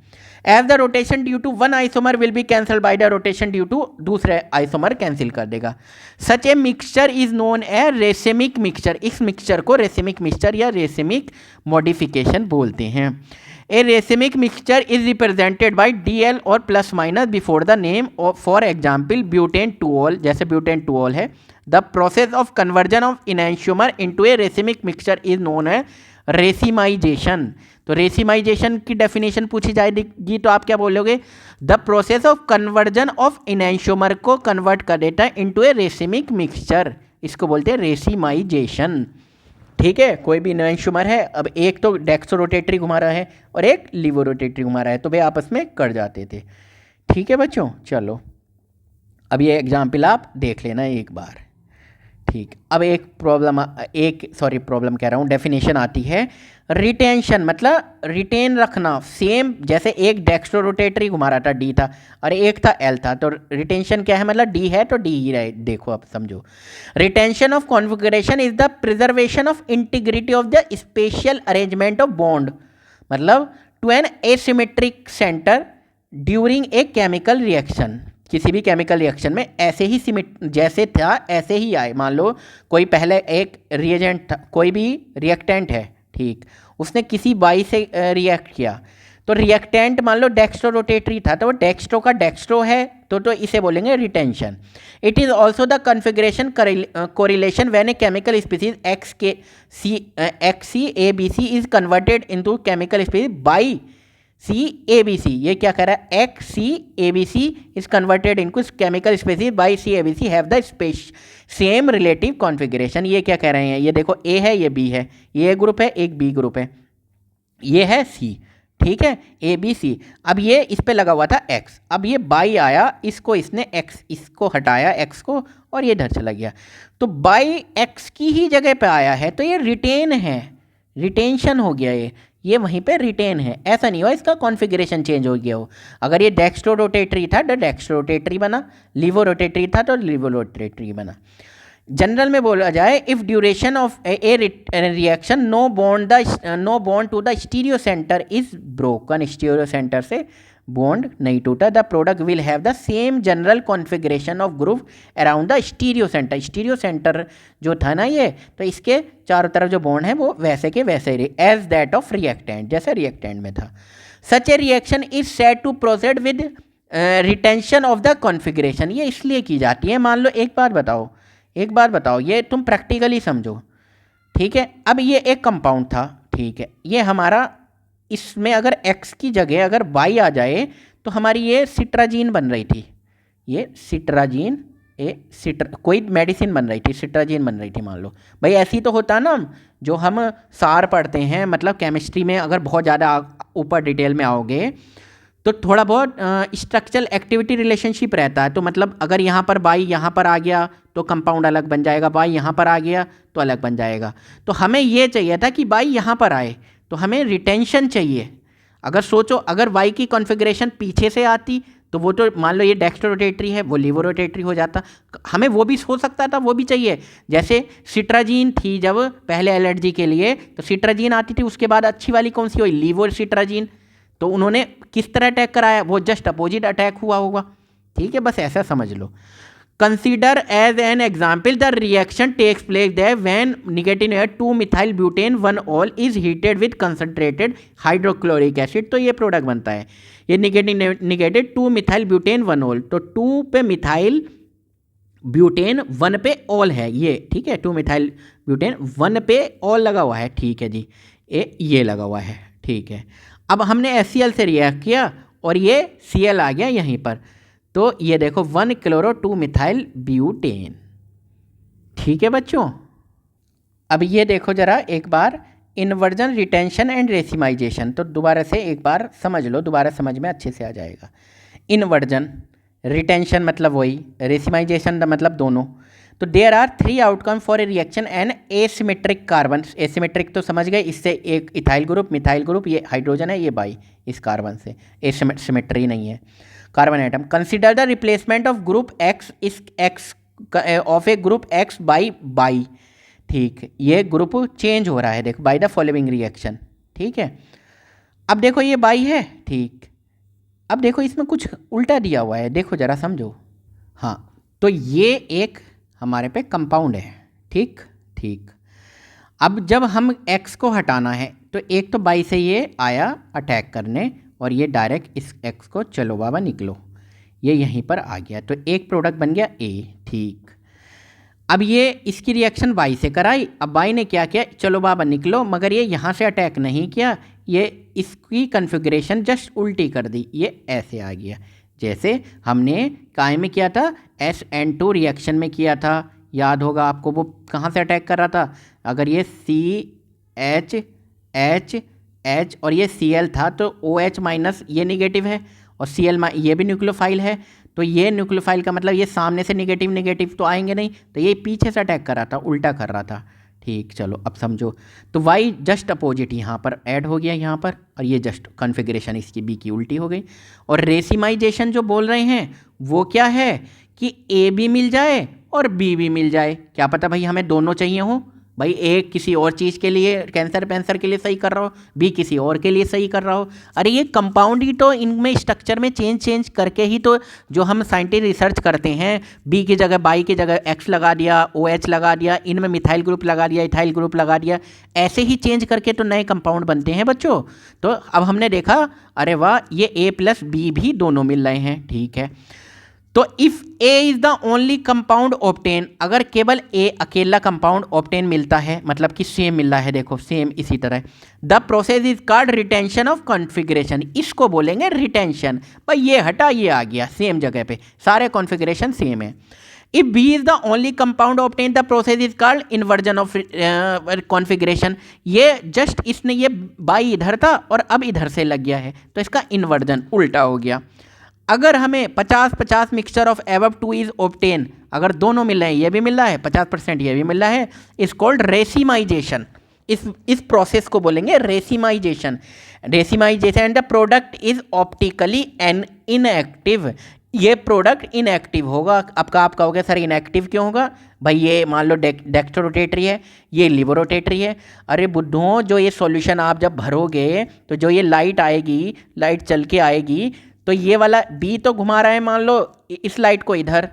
As the rotation due to one isomer will be cancel by the rotation due to दूसरे आइसोमर कैंसिल कर देगा। Such a mixture is known a racemic mixture, इस मिक्सचर को रेसिमिक मिक्सचर या रेसिमिक मॉडिफिकेशन बोलते हैं। A racemic mixture is represented by DL और plus minus before the name, for example butane two ol, जैसे butane two ol है। The process of conversion of enantiomer into A racemic mixture is known है racemisation. तो racemisation की definition पूछी जाएगी तो आप क्या बोलोगे? The process of conversion of enantiomer को कन्वर्ट कर देता है इनटू ए रेसिमिक मिक्सचर, इसको बोलते हैं रेसिमाइजेशन। ठीक है, कोई भी इनैंशियोमर है, अब एक तो डेक्सो रोटेटरी घुमा रहा है और एक लीवो रोटेटरी घुमा रहा है, तो वे आपस में कट जाते थे। ठीक है बच्चों, चलो अब ये एग्जाम्पल आप देख लेना एक बार। ठीक, अब प्रॉब्लम कह रहा हूँ, डेफिनेशन आती है। रिटेंशन मतलब रिटेन रखना, सेम जैसे एक डेक्स्ट्रो रोटेटरी घुमा रहा था, डी था, और एक था एल था, तो रिटेंशन क्या है? मतलब डी है तो डी ही रहे। देखो अब समझो, retention of configuration is the preservation of integrity of the spatial arrangement of bond, मतलब to an asymmetric centre during a chemical reaction. किसी भी केमिकल रिएक्शन में ऐसे ही जैसे था ऐसे ही आए। मान लो कोई पहले एक रिएजेंट था, कोई भी रिएक्टेंट है, ठीक, उसने किसी बाई से रिएक्ट किया, तो रिएक्टेंट मान लो डेक्स्ट्रो रोटेटरी था, तो वो डेक्स्ट्रो का डेक्स्ट्रो है, तो इसे बोलेंगे retention. It is also the configuration correlation when a chemical species XC is converted into chemical species by CABC। ये क्या कह रहा है? XCABC is converted into chemical species by CABC have the same relative configuration. ये क्या कह रहे हैं? ये देखो A है, ये B है, ये ग्रुप है, एक B ग्रुप है, ये है C, ठीक है, ABC। अब ये इस पे लगा हुआ था X, अब ये बाई आया, इसको इसने X, इसको हटाया X को, और ये इधर चला गया, तो बाई X की ही जगह पे आया है, तो ये रिटेन है, रिटेंशन हो गया, ये वहीं पे रिटेन है। ऐसा नहीं हुआ इसका कॉन्फ़िगरेशन चेंज हो गया हो। अगर ये डेक्स्ट्रो रोटेटरी था तो डेक्स्ट्रो रोटेटरी बना, लीवो रोटेटरी था तो लीवो रोटेटरी बना। जनरल में बोला जाए, if duration of a reaction no bond to the stereocentre is broken, stereocentre से बॉन्ड नहीं टूटा, the product will have the same general configuration of group around the stereocentre. Stereocentre जो था ना ये, तो इसके चारों तरफ जो बॉन्ड है वो वैसे के वैसे ही, एज दैट ऑफ रिएक्टेंट, जैसे रिएक्टेंट में था। Such a reaction is said to proceed with retention of the configuration. ये इसलिए की जाती है, मान लो एक बात बताओ, ये तुम प्रैक्टिकली समझो, ठीक है। अब ये एक कंपाउंड था, ठीक है, ये हमारा, इसमें अगर X की जगह अगर Y आ जाए तो हमारी ये सिट्राजीन बन रही थी, ये सिट्राजीन कोई मेडिसिन बन रही थी, सिट्राजीन बन रही थी, मान लो भाई। ऐसी तो होता ना, जो हम सार पढ़ते हैं, मतलब केमिस्ट्री में अगर बहुत ज़्यादा ऊपर डिटेल में आओगे तो थोड़ा बहुत स्ट्रक्चरल एक्टिविटी रिलेशनशिप रहता है। तो मतलब अगर यहाँ पर बाई यहाँ पर आ गया तो कंपाउंड अलग बन जाएगा, बाई यहाँ पर आ गया तो अलग बन जाएगा। तो हमें ये चाहिए था कि बाई यहाँ पर आए, तो हमें रिटेंशन चाहिए। अगर सोचो, अगर वाई की कॉन्फ़िगरेशन पीछे से आती तो वो तो मान लो ये डेक्स्ट्रो रोटेटरी है, वो लीवो रोटेटरी हो जाता, हमें वो भी हो सकता था, वो भी चाहिए। जैसे सिट्राजीन थी जब पहले एलर्जी के लिए, तो सिट्राजीन आती थी, उसके बाद अच्छी वाली कौन सी हुई? लीवो सिट्राजीन। तो उन्होंने किस तरह अटैक कराया? वो जस्ट अपोजिट अटैक हुआ होगा, ठीक है, बस ऐसा समझ लो। Consider as an example the reaction takes place there when negative 2-methyl butane 1-ol is heated with concentrated hydrochloric acid। तो ये प्रोडक्ट बनता है, ये निगेटिव 2-methyl butane 1-ol, तो 2 पे मिथाइल ब्यूटेन 1 पे ऑल है ये, ठीक है, 2-methyl butane 1 पे ऑल लगा हुआ है, ठीक है जी, ये लगा हुआ है, ठीक है। अब हमने HCl से रिएक्ट किया और ये Cl आ गया यहीं पर, तो ये देखो 1 क्लोरो 2 मिथाइल ब्यूटेन, ठीक है बच्चों। अब ये देखो जरा एक बार, इन्वर्जन, रिटेंशन एंड रेसिमाइजेशन। तो दोबारा से एक बार समझ लो, दोबारा समझ में अच्छे से आ जाएगा। इन्वर्जन, रिटेंशन मतलब वही, रेसिमाइजेशन मतलब दोनों। तो there are 3 outcome for a reaction an asymmetric carbon. Asymmetric तो समझ गए, इससे एक इथाइल ग्रुप, मिथाइल ग्रुप, ये हाइड्रोजन है, ये बाई इस कार्बन से, सिमेट्री नहीं है carbon atom. Consider the replacement of group X इस X of a group X by. ठीक, ये ग्रुप चेंज हो रहा है देखो, बाय द फॉलोइंग रिएक्शन। ठीक है, अब देखो ये बाई है, ठीक। अब देखो इसमें कुछ उल्टा दिया हुआ है, देखो जरा समझो। हाँ, तो ये एक हमारे पे कंपाउंड है, ठीक ठीक। अब जब हम एक्स को हटाना है तो एक तो बाई से ये आया अटैक करने, और ये डायरेक्ट इस एक्स को चलो बाबा निकलो, ये यहीं पर आ गया, तो एक प्रोडक्ट बन गया ए। ठीक, अब ये इसकी रिएक्शन बाई से कराई, अब बाई ने क्या किया, चलो बाबा निकलो, मगर ये यहाँ से अटैक नहीं किया, ये इसकी कन्फिग्रेशन जस्ट उल्टी कर दी, ये ऐसे आ गया जैसे हमने काय में किया था, SN2 रिएक्शन में किया था, याद होगा आपको। वो कहाँ से अटैक कर रहा था, अगर ये CH और ये Cl था तो OH माइनस ये निगेटिव है, और Cl ये भी न्यूक्लियोफाइल है, तो ये न्यूक्लियोफाइल का मतलब ये सामने से निगेटिव निगेटिव तो आएंगे नहीं, तो ये पीछे से अटैक कर रहा था, उल्टा कर रहा था। ठीक, चलो अब समझो। तो वाई जस्ट अपोजिट यहाँ पर ऐड हो गया यहाँ पर, और ये जस्ट कॉन्फ़िगरेशन इसकी बी की उल्टी हो गई। और रेसिमाइजेशन जो बोल रहे हैं वो क्या है कि ए भी मिल जाए और बी भी मिल जाए। क्या पता भाई हमें दोनों चाहिए हो, भाई ए किसी और चीज़ के लिए, कैंसर पैंसर के लिए सही कर रहा हो, बी किसी और के लिए सही कर रहा हो। अरे ये कंपाउंड ही तो, इनमें स्ट्रक्चर में चेंज करके ही तो जो हम साइंटिफिक रिसर्च करते हैं, बी की जगह बाई की जगह एक्स लगा दिया, OH लगा दिया, इनमें मिथाइल ग्रुप लगा दिया, इथाइल ग्रुप लगा दिया, ऐसे ही चेंज करके तो नए कंपाउंड बनते हैं बच्चों। तो अब हमने देखा, अरे वाह, ये A+B भी दोनों मिल रहे हैं। ठीक है, तो if A is the only compound obtain, अगर केवल A अकेला कंपाउंड ऑब्टेन मिलता है, मतलब कि सेम मिल रहा है, देखो सेम इसी तरह, the process is called retention of configuration, इसको बोलेंगे रिटेंशन। भाई ये हटा ये आ गया, सेम जगह पे सारे कॉन्फ़िगरेशन सेम है। If B is the only compound obtain the process is called inversion of configuration. ये जस्ट इसने ये बाई इधर था और अब इधर से लग गया है, तो इसका इन्वर्जन उल्टा हो गया। अगर हमें 50-50 mixture of above 2 is obtain, अगर दोनों मिल रहे हैं, ये भी मिल रहा है 50%, ये भी मिल रहा है, इज कॉल्ड रेसिमाइजेशन। इस प्रोसेस को बोलेंगे racemisation. Racemisation and the product is optically an inactive. ये प्रोडक्ट इनएक्टिव होगा। आपका कहोगे सर इनएक्टिव क्यों होगा, भाई ये मान लो डेक्स्ट्रो रोटेटरी है, ये लिवो रोटेटरी है। अरे बुद्धों, जो ये सॉल्यूशन आप जब भरोगे तो जो ये लाइट आएगी, लाइट चल के आएगी, तो ये वाला बी तो घुमा रहा है मान लो इस लाइट को इधर,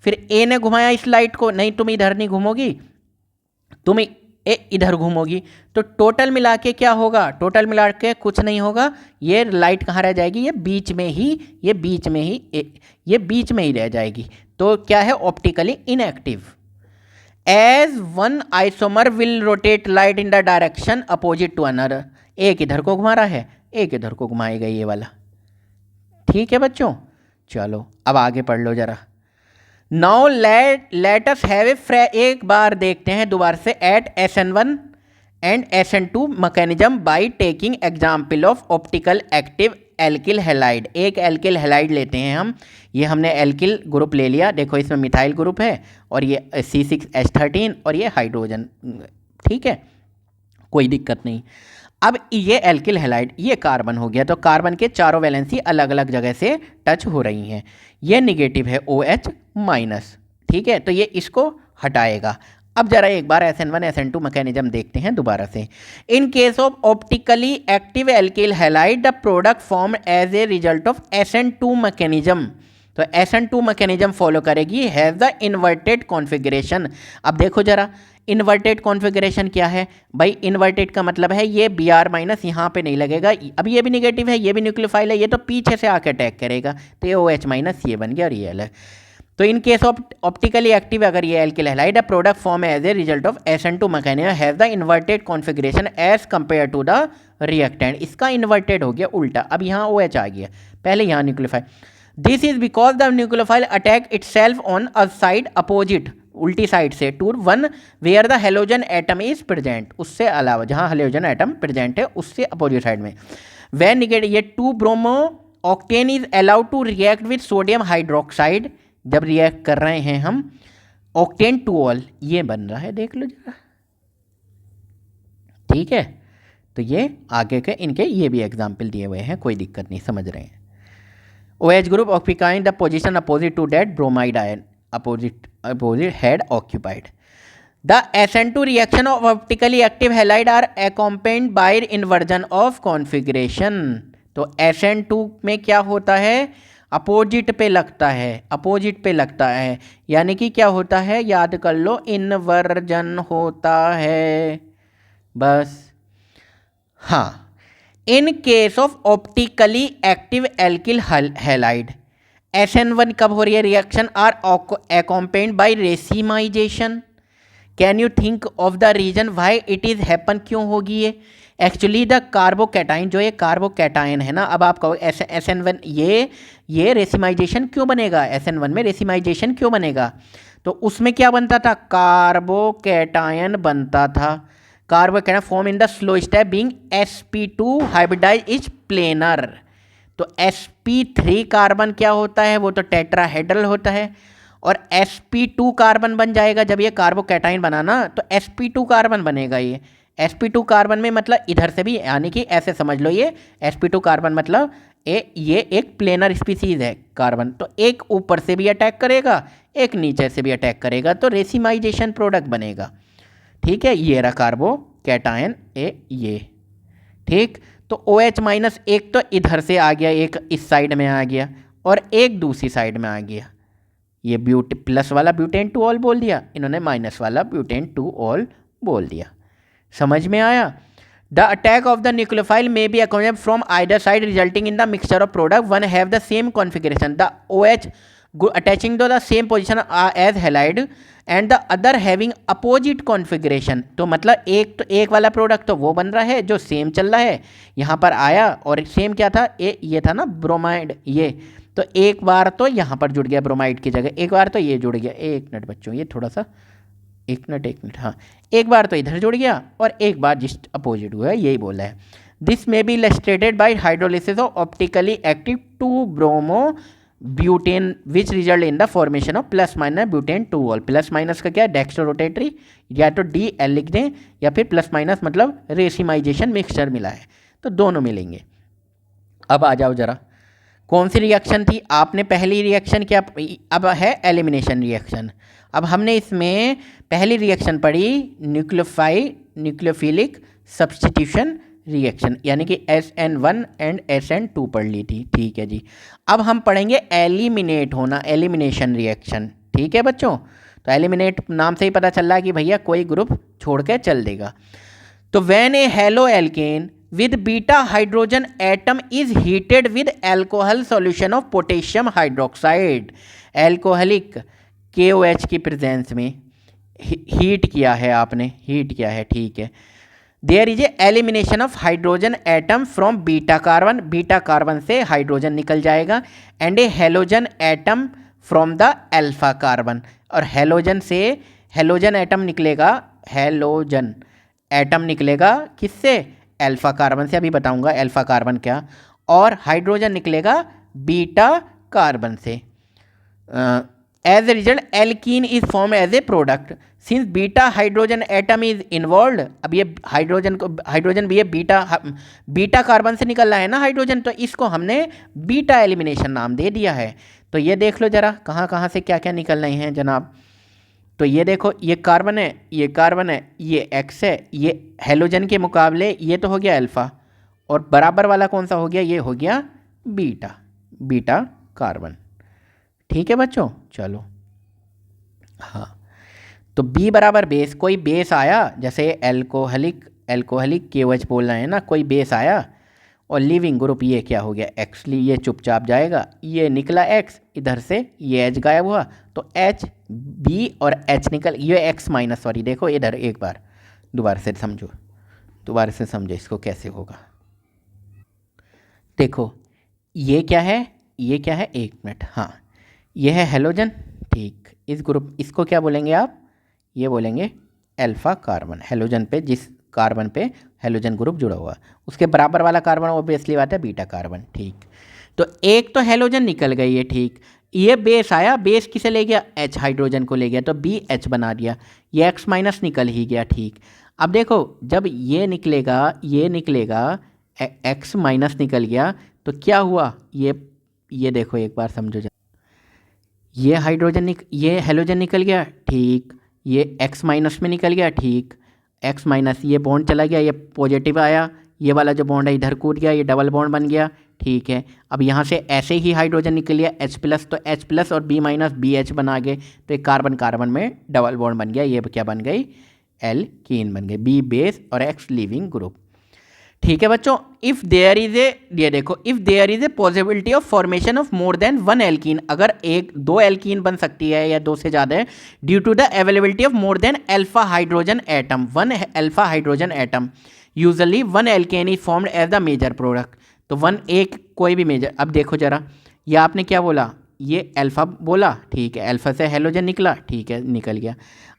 फिर ए ने घुमाया इस लाइट को, नहीं तुम इधर नहीं घूमोगी, तुम इधर घूमोगी, तो टोटल मिला के क्या होगा, टोटल मिला के कुछ नहीं होगा, ये लाइट कहाँ रह जाएगी, ये बीच में ही, ये बीच में ही रह जाएगी। तो क्या है, optically inactive. As one isomer will rotate light in the direction opposite to another. एक इधर को घुमा रहा है, एक इधर को घुमाएगा ये वाला। ठीक है बच्चों, चलो अब आगे पढ़ लो जरा। नाउ लेट अस हैव एक बार देखते हैं दोबारा से at SN1 and SN2 mechanism by taking example of optical active alkyl halide. एक एल्किल हैलाइड लेते हैं हम, ये हमने एल्किल ग्रुप ले लिया, देखो इसमें मिथाइल ग्रुप है और ये C6H13 और ये हाइड्रोजन। ठीक है, कोई दिक्कत नहीं। अब ये एल्किल हैलाइड, ये कार्बन हो गया, तो कार्बन के चारों वैलेंसी अलग अलग जगह से टच हो रही हैं। ये निगेटिव है OH माइनस, ठीक है, तो ये इसको हटाएगा। अब जरा एक बार SN1 SN2 मैकेनिज्म देखते हैं दोबारा से। In case of optically active alkyl halide the product form as a result of SN2 mechanism. तो SN2 मैकेनिज्म फॉलो करेगी, हैज़ द इन्वर्टेड कॉन्फ़िगरेशन। अब देखो जरा इन्वर्टेड कॉन्फ़िगरेशन क्या है भाई, इन्वर्टेड का मतलब है ये Br माइनस यहाँ पे नहीं लगेगा, अब ये भी निगेटिव है, ये भी न्यूक्लियोफाइल है, ये तो पीछे से आके अटैक करेगा, तो ये OH माइनस ये बन गया रियल है। तो in case of optically active अगर ये alkyl halide, a product form as a result of SN2 mechanism has the inverted configuration as compare to the reactant. इसका इन्वर्टेड हो गया उल्टा, अब यहाँ OH आ गया, पहले यहाँ nucleophile. This is because the nucleophile attack itself on a side opposite उल्टी साइड से to one where the halogen atom is present, उससे अलावा जहाँ हेलोजन एटम प्रेजेंट है उससे अपोजिट साइड में। वैन निगेटिव ये 2 bromooctane is allowed to react with sodium hydroxide, जब रिएक्ट कर रहे हैं हम ऑक्टेन 2 ऑल ये बन रहा है, देख लो जरा, ठीक है। तो ये आगे के इनके ये भी एग्जाम्पल दिए हुए हैं, कोई दिक्कत नहीं, समझ रहे हैं। OH group occupying the position opposite to that bromide ion, opposite had occupied. The SN2 reaction of optically active halide are accompanied by inversion of configuration. तो SN2 में क्या होता है, अपोजिट पे लगता है, अपोजिट पे लगता है, यानी कि क्या होता है, याद कर लो, इन्वर्जन होता है, बस। हाँ, in case of optically active alkyl halide SN1 कब हो रही है reaction, are accompanied by racemisation. Can you think of the reason why it is happen, क्यों होगी ये? एक्चुअली द कार्बोकैटाइन, जो ये कार्बोकैटाइन है ना, अब आप कहो SN1 ये रेसिमाइजेशन क्यों बनेगा, SN1 में रेसिमाइजेशन क्यों बनेगा? तो उसमें क्या बनता था, कार्बोकैटायन बनता था। Carbocation form in the slow step being sp2 hybridise is planar. तो sp3 कार्बन क्या होता है, वो तो टेट्राहेड्रल होता है, और sp2 कार्बन बन जाएगा जब ये कार्बोकैटायन बनाना, तो sp2 कार्बन बनेगा। ये sp2 कार्बन में मतलब इधर से भी, यानी कि ऐसे समझ लो, ये sp2 कार्बन मतलब ये एक प्लेनर स्पीसीज है कार्बन, तो एक ऊपर से भी अटैक करेगा, एक नीचे से भी अटैक करेगा, तो रेसिमाइजेशन प्रोडक्ट बनेगा, ठीक है। ये रहा कार्बोकैटायन ये, ठीक। तो OH माइनस एक तो इधर से आ गया, एक इस साइड में आ गया, और एक दूसरी साइड में आ गया। ये प्लस वाला ब्यूटेन 2 ऑल बोल दिया, इन्होंने माइनस वाला ब्यूटेन 2 ऑल बोल दिया, समझ में आया। The attack of the nucleophile may be accomplished from either side resulting in the mixture of product one have the same configuration, the OH attaching to the same position as halide and the other having opposite configuration. तो मतलब एक वाला product तो वो बन रहा है जो सेम चल रहा है, यहाँ पर आया, और सेम क्या था, ये था ना ब्रोमाइड, ये तो एक बार तो यहाँ पर जुड़ गया ब्रोमाइड की जगह, एक बार तो ये जुड़ गया, एक मिनट बच्चों, ये थोड़ा सा एक मिनट, हाँ, एक बार तो इधर जुड़ गया और एक बार जस्ट अपोजिट हुआ है, यही बोला है। This may be illustrated bye hydrolysis of optically active 2 bromo butane which result in the formation of plus minus butane 2 all. Plus minus का क्या है, डेक्स्ट्रो रोटेटरी, या तो DL लिख दें, या फिर प्लस माइनस मतलब रेसिमाइजेशन मिक्सचर मिला है, तो दोनों मिलेंगे। अब आ जाओ जरा, कौन सी रिएक्शन थी, आपने पहली रिएक्शन क्या, अब है एलिमिनेशन रिएक्शन। अब हमने इसमें पहली रिएक्शन पढ़ी न्यूक्लियोफिलिक सब्स्टिट्यूशन रिएक्शन, यानी कि SN1 एंड SN2 पढ़ ली थी, ठीक है जी। अब हम पढ़ेंगे एलिमिनेट होना, एलिमिनेशन रिएक्शन, ठीक है बच्चों। तो एलिमिनेट नाम से ही पता चल रहा है कि भैया कोई ग्रुप छोड़ के चल देगा। तो when A halo alkane with beta hydrogen atom is heated with alcohol solution of potassium hydroxide, alcoholic KOH की प्रेजेंस में हीट किया है आपने, हीट किया है, ठीक है। There is a elimination of hydrogen atom from beta carbon, beta carbon से हाइड्रोजन निकल जाएगा, and a halogen atom from the alpha carbon, और हेलोजन से हेलोजन एटम निकलेगा, हेलोजन एटम निकलेगा किससे, अल्फा कार्बन से, अभी बताऊंगा अल्फा कार्बन क्या, और हाइड्रोजन निकलेगा बीटा कार्बन से। As a result alkene is form as a product since beta hydrogen atom is involve. अब ये हाइड्रोजन भी ये बीटा कार्बन से निकल रहा है ना हाइड्रोजन, तो इसको हमने बीटा एलिमिनेशन नाम दे दिया है। तो ये देख लो जरा कहाँ कहाँ से क्या क्या निकल रहे हैं जनाब। तो ये देखो, ये कार्बन है, ये कार्बन है, ये X है, ये हेलोजन के मुकाबले ये तो हो गया अल्फ़ा, और बराबर वाला कौन सा हो गया, ये हो गया बीटा, बीटा कार्बन, ठीक है बच्चों। चलो हाँ, तो B बराबर बेस, कोई बेस आया, जैसे एल्कोहलिक KOH बोल रहे हैं ना, कोई बेस आया, और लिविंग ग्रुप ये क्या हो गया X, ये चुपचाप जाएगा, ये निकला X, इधर से ये H गायब हुआ, तो H B और H निकल, ये X माइनस, सॉरी देखो इधर एक बार दोबारा से समझो, दोबारा से समझो इसको कैसे होगा। देखो ये क्या है, ये क्या है, एक मिनट, हाँ ये है हेलोजन, ठीक, इस ग्रुप इसको क्या बोलेंगे आप, ये बोलेंगे अल्फा कार्बन, हेलोजन पे जिस कार्बन पे हेलोजन ग्रुप जुड़ा हुआ, उसके बराबर वाला कार्बन ऑब्वियसली बात है बीटा कार्बन। ठीक, तो एक तो हेलोजन निकल गई है। ठीक, ये बेस आया, बेस किसे ले गया, H हाइड्रोजन को ले गया, तो BH बना दिया, ये X माइनस निकल ही गया। ठीक, अब देखो जब ये निकलेगा X माइनस निकल गया तो क्या हुआ, ये देखो एक बार समझो ये ये हेलोजन निकल गया। ठीक, ये X माइनस में निकल गया। ठीक, X माइनस ये बॉन्ड चला गया, ये पॉजिटिव आया, ये वाला जो बॉन्ड है इधर कूद गया, ये डबल बॉन्ड बन गया। ठीक है, अब यहाँ से ऐसे ही हाइड्रोजन निकल गया H प्लस, तो H प्लस और B माइनस BH बना गए, तो एक कार्बन कार्बन में डबल बॉन्ड बन गया, ये क्या बन गई, एल्कीन बन गई, B बेस और X लीविंग ग्रुप। ठीक है बच्चों, इफ देयर इज ए, ये देखो, if there is a possibility of formation of more than one alkene, अगर दो एल्कीन बन सकती है या दो से ज़्यादा है, due to the availability of more than alpha hydrogen atom, one alpha hydrogen atom, usually one alkane is formed as the major product. तो वन एक कोई भी मेजर, अब देखो जरा, ये आपने क्या बोला, ये अल्फा बोला। ठीक है, अल्फा से हेलोजन निकला। ठीक है, निकल गया।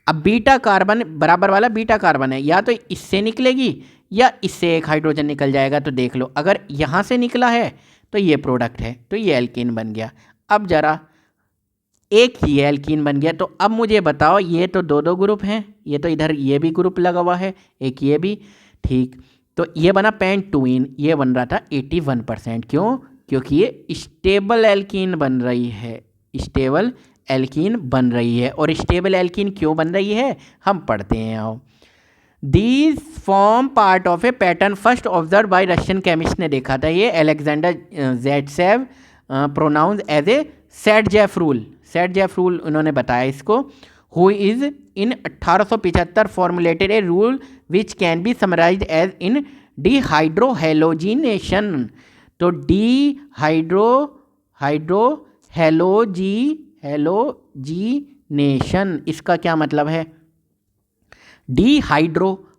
अब बीटा कार्बन बराबर वाला बीटा कार्बन है, या तो इससे निकलेगी या इससे एक हाइड्रोजन निकल जाएगा। तो देख लो, अगर यहाँ से निकला है तो ये प्रोडक्ट है, तो ये एल्कीन बन गया। अब जरा एक ही एल्कीन बन गया, तो अब मुझे बताओ, ये तो दो ग्रुप हैं, ये तो इधर ये भी ग्रुप लगा हुआ है, एक ये भी। ठीक, तो ये बना पेंटूइन, ये बन रहा था 81%। क्यों, क्योंकि ये स्टेबल एल्कीन बन रही है, स्टेबल एल्कीन बन रही है। और स्टेबल एल्कीन क्यों बन रही है, हम पढ़ते हैं। आओ, these form part of a pattern first observe by Russian chemist ने देखा था, ये Alexander Zaitsev, pronounce as a Saytzeff rule, Saytzeff rule उन्होंने बताया इसको, who is in 1875 formulated a rule which can be summarise as in dehydrohalogenation. तो halogenation, इसका क्या मतलब है,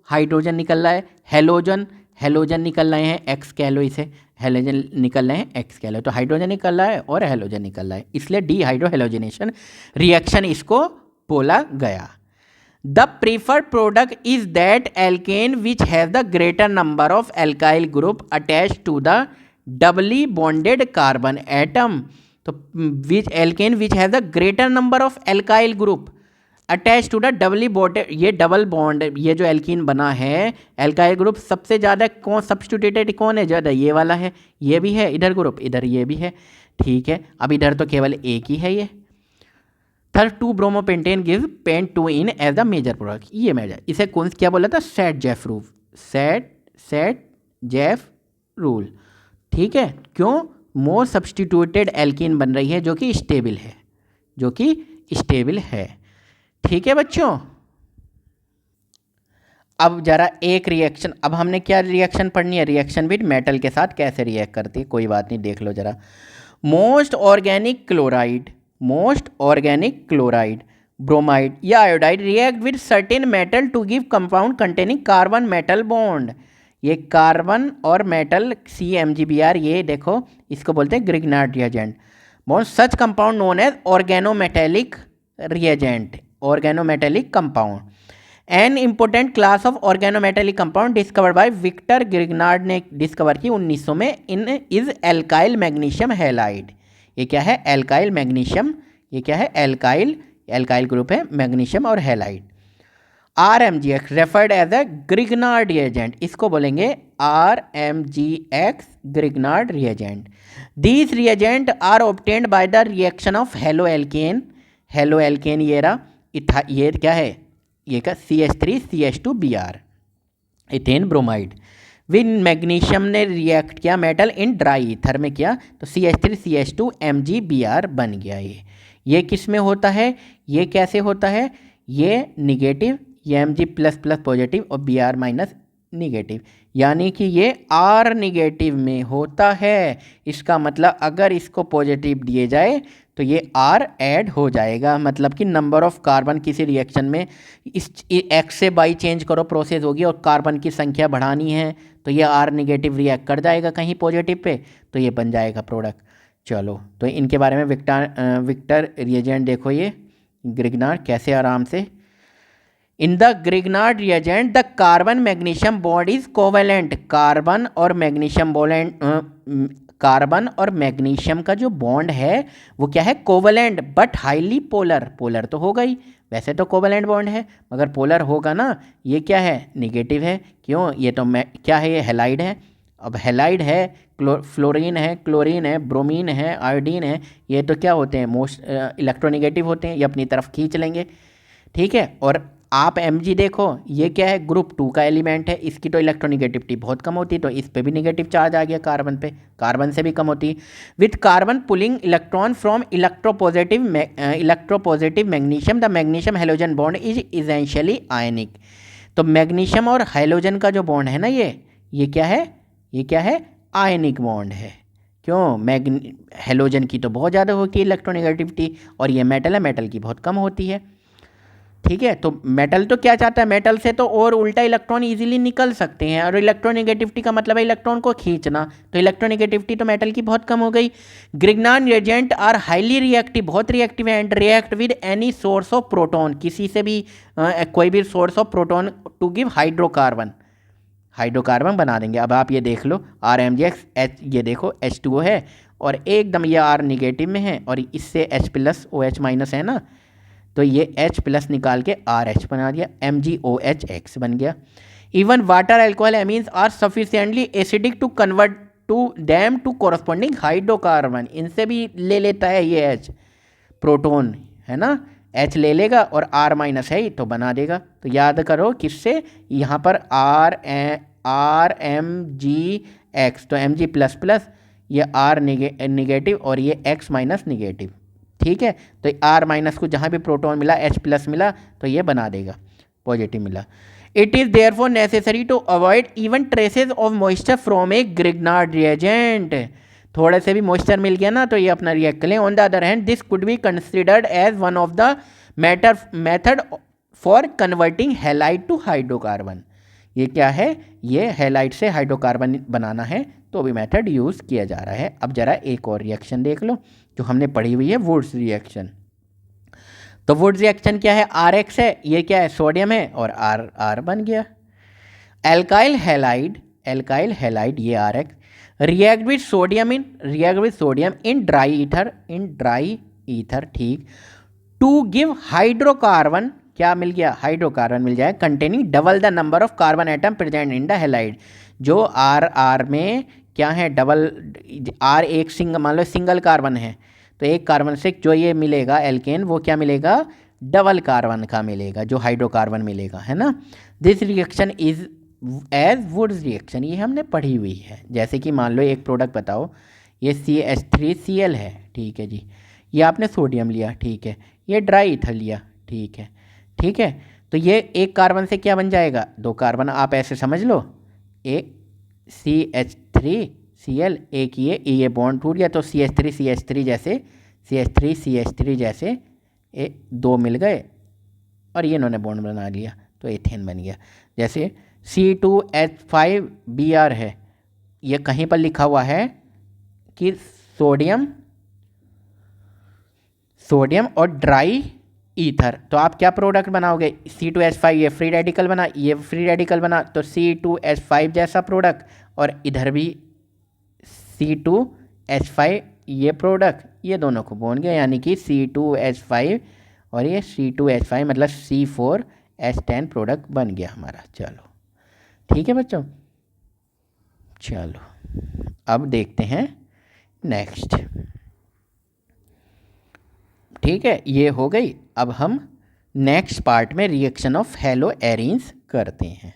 हाइड्रोजन निकल रहा है, हेलोजन निकल रहे हैं, एक्स कह लो इसे, हेलोजन निकल रहे हैं, एक्स कह लो, तो हाइड्रोजन निकल रहा है और हेलोजन निकल रहा है, इसलिए डिहाइड्रोहेलोजिनेशन रिएक्शन इसको बोला गया। The preferred product is that alkene which has the greater number of alkyl group attach to the doubly bonded carbon atom. तो alkene which has the greater number of alkyl group attach to the doubly bonded, ये double bond, ये जो alkene बना है alkyl group सबसे ज़्यादा कौन substituted कौन है, ज़्यादा ये वाला है, ये भी है इधर ग्रुप, इधर ये भी है। ठीक है, अब इधर तो केवल एक ही है, ये 2 bromopentane give pent two ene as the major product, ये मेजर, इसे कौन क्या बोला था, सेटजेफ रूल, सेटजेफ रूल। ठीक है, क्यों, मोर सब्स्टिट्यूटेड एल्कीन बन रही है जो कि स्टेबल है, जो कि स्टेबल है। ठीक है बच्चों, अब जरा एक रिएक्शन, अब हमने क्या रिएक्शन पढ़नी है, रिएक्शन विद मेटल के साथ कैसे रिएक्ट करती है, कोई बात नहीं, देख लो जरा। मोस्ट ऑर्गेनिक क्लोराइड, ब्रोमाइड या iodide react with certain metal to give compound containing carbon metal bond. ये कार्बन और मेटल CmGbr, ये देखो इसको बोलते हैं Grignard reagent bond, such compound known as organometallic reagent, organometallic compound. An important class of organometallic compound discovered by Victor Grignard ने discover की 1900 में, in is alkyl magnesium halide. ये क्या है, एल्काइल मैग्नीशियम, ये क्या है, एल्काइल ग्रुप है, मैग्नीशियम और halide. RMgX referred as a Grignard reagent, इसको बोलेंगे RMgX Grignard reagent. These reagent are obtained by the reaction of hello alkane, ये रहा, ये क्या है, ये का CH3CH2Br, ethane bromide. With magnesium ने रिएक्ट किया मेटल इन ड्राई ईथर में किया, तो CH3CH2MgBr बन गया। ये किस में होता है, ये कैसे होता है, ये निगेटिव, ये Mg प्लस प्लस पॉजिटिव और Br माइनस निगेटिव, यानी कि ये R निगेटिव में होता है। इसका मतलब अगर इसको पॉजिटिव दिए जाए तो ये R ऐड हो जाएगा, मतलब कि नंबर ऑफ कार्बन किसी रिएक्शन में इस X से Y चेंज करो प्रोसेस होगी और कार्बन की संख्या बढ़ानी है, तो ये R निगेटिव रिएक्ट कर जाएगा कहीं पॉजिटिव पे, तो ये बन जाएगा प्रोडक्ट। चलो, तो इनके बारे में विक्टर रिएजेंट देखो, ये ग्रिग्नार्ड कैसे आराम से, in the Grignard reagent the carbon magnesium bond is covalent, carbon और मैग्नीशियम बॉन्ड, कार्बन और मैग्नीशियम का जो बॉन्ड है वो क्या है, covalent but highly polar, polar तो होगा ही, वैसे तो कोवेलेंट बॉन्ड है मगर पोलर होगा ना, ये क्या है, निगेटिव है, क्यों, ये तो क्या है, ये हैलाइड है। अब हैलाइड है, फ्लोरीन है, क्लोरीन है, ब्रोमीन है, आयोडीन है, ये तो क्या होते हैं, मोस्ट इलेक्ट्रोनिगेटिव होते हैं, ये अपनी तरफ खींच लेंगे, ठीक है। और आप Mg देखो, ये क्या है, ग्रुप 2 का एलिमेंट है, इसकी तो इलेक्ट्रोनिगेटिविटी बहुत कम होती है, तो इस पे भी निगेटिव चार्ज आ गया कार्बन पे, कार्बन से भी कम होती है। With carbon pulling electron from electropositive magnesium, the magnesium halogen bond is essentially ionic. तो मैग्नीशियम और हेलोजन का जो बॉन्ड है ना, ये क्या है, ये क्या है, आयनिक बॉन्ड है। क्यों, हेलोजन की तो बहुत ज़्यादा होती है इलेक्ट्रोनिगेटिविटी, और ये मेटल है, मेटल की बहुत कम होती है, ठीक है। तो मेटल तो क्या चाहता है, मेटल से तो और उल्टा इलेक्ट्रॉन इजीली निकल सकते हैं, और इलेक्ट्रोनिगेटिविटी का मतलब है इलेक्ट्रॉन को खींचना, तो इलेक्ट्रोनिगेटिविटी तो मेटल की बहुत कम हो गई। Grignard reagent are highly reactive, बहुत रिएक्टिव है, and react with any source of proton, किसी से भी कोई भी source of proton to give hydrocarbon, hydrocarbon बना देंगे। अब आप ये देख लो, RMgX, ये देखो H2O है, और एकदम ये R निगेटिव में है, और इससे H+ OH- है ना, तो ये H+ निकाल के RH बना दिया, MgOHX बन गया। Even water alcohol amines are sufficiently acidic to convert to them to corresponding hydrocarbon, इनसे भी ले लेता है ये H, प्रोटोन है ना, H ले लेगा और R- है ही तो बना देगा। तो याद करो किससे, यहाँ पर RMgX, तो Mg++, ये R निगेटिव और ये X- निगेटिव, ठीक है। तो R- को जहाँ भी प्रोटॉन मिला, H+ मिला, तो ये बना देगा, पॉजिटिव मिला। It is therefore necessary to avoid even traces of moisture from a Grignard reagent, थोड़े से भी मॉइस्चर मिल गया ना तो ये अपना रिएक्ट कर लें। On the other hand this could be considered as one of the method for converting halide to hydrocarbon, ये क्या है, ये हैलाइड से हाइड्रोकार्बन बनाना है तो भी मेथड यूज़ किया जा रहा है। अब जरा एक और रिएक्शन देख लो जो हमने पढ़ी हुई है, वुड्स रिएक्शन। तो वुड्स रिएक्शन क्या है, RX है, ये क्या है, सोडियम है, और R बन गया। एल्काइल हैलाइड ये RX react with sodium in dry ether, ठीक, टू गिव हाइड्रोकार्बन, क्या मिल गया, हाइड्रोकार्बन मिल जाए, containing double the number of carbon atom present in the halide. जो R में क्या है, डबल, R एक मान लो सिंगल कार्बन है, तो एक कार्बन से जो ये मिलेगा एल्केन, वो क्या मिलेगा, डबल कार्बन का मिलेगा, जो हाइड्रोकार्बन मिलेगा, है ना। This reaction is as Wurtz reaction, ये हमने पढ़ी हुई है। जैसे कि मान लो एक प्रोडक्ट बताओ, ये CH3Cl है, ठीक है जी, ये आपने सोडियम लिया, ठीक है, ये ड्राई ईथर लिया, ठीक है, ठीक है। तो ये एक कार्बन से क्या बन जाएगा, दो कार्बन, आप ऐसे समझ लो, एक CH3Cl, एक ये बॉन्ड टूट गया, तो CH3 जैसे दो मिल गए और ये इन्होंने बॉन्ड बना लिया, तो एथेन बन गया। जैसे C2H5Br है, ये कहीं पर लिखा हुआ है कि सोडियम और ड्राई ईथर, तो आप क्या प्रोडक्ट बनाओगे, C2H5, ये फ्री रेडिकल बना, ये फ्री रेडिकल बना, तो C2H5 जैसा प्रोडक्ट, और इधर भी C2H5 ये प्रोडक्ट, ये दोनों को बॉन्ड गया, यानी कि C2H5 और ये C2H5 मतलब C4H10 प्रोडक्ट बन गया हमारा। चलो ठीक है बच्चों, चलो अब देखते हैं नेक्स्ट, ठीक है, ये हो गई। अब हम नेक्स्ट पार्ट में रिएक्शन ऑफ हेलो एरीन्स करते हैं,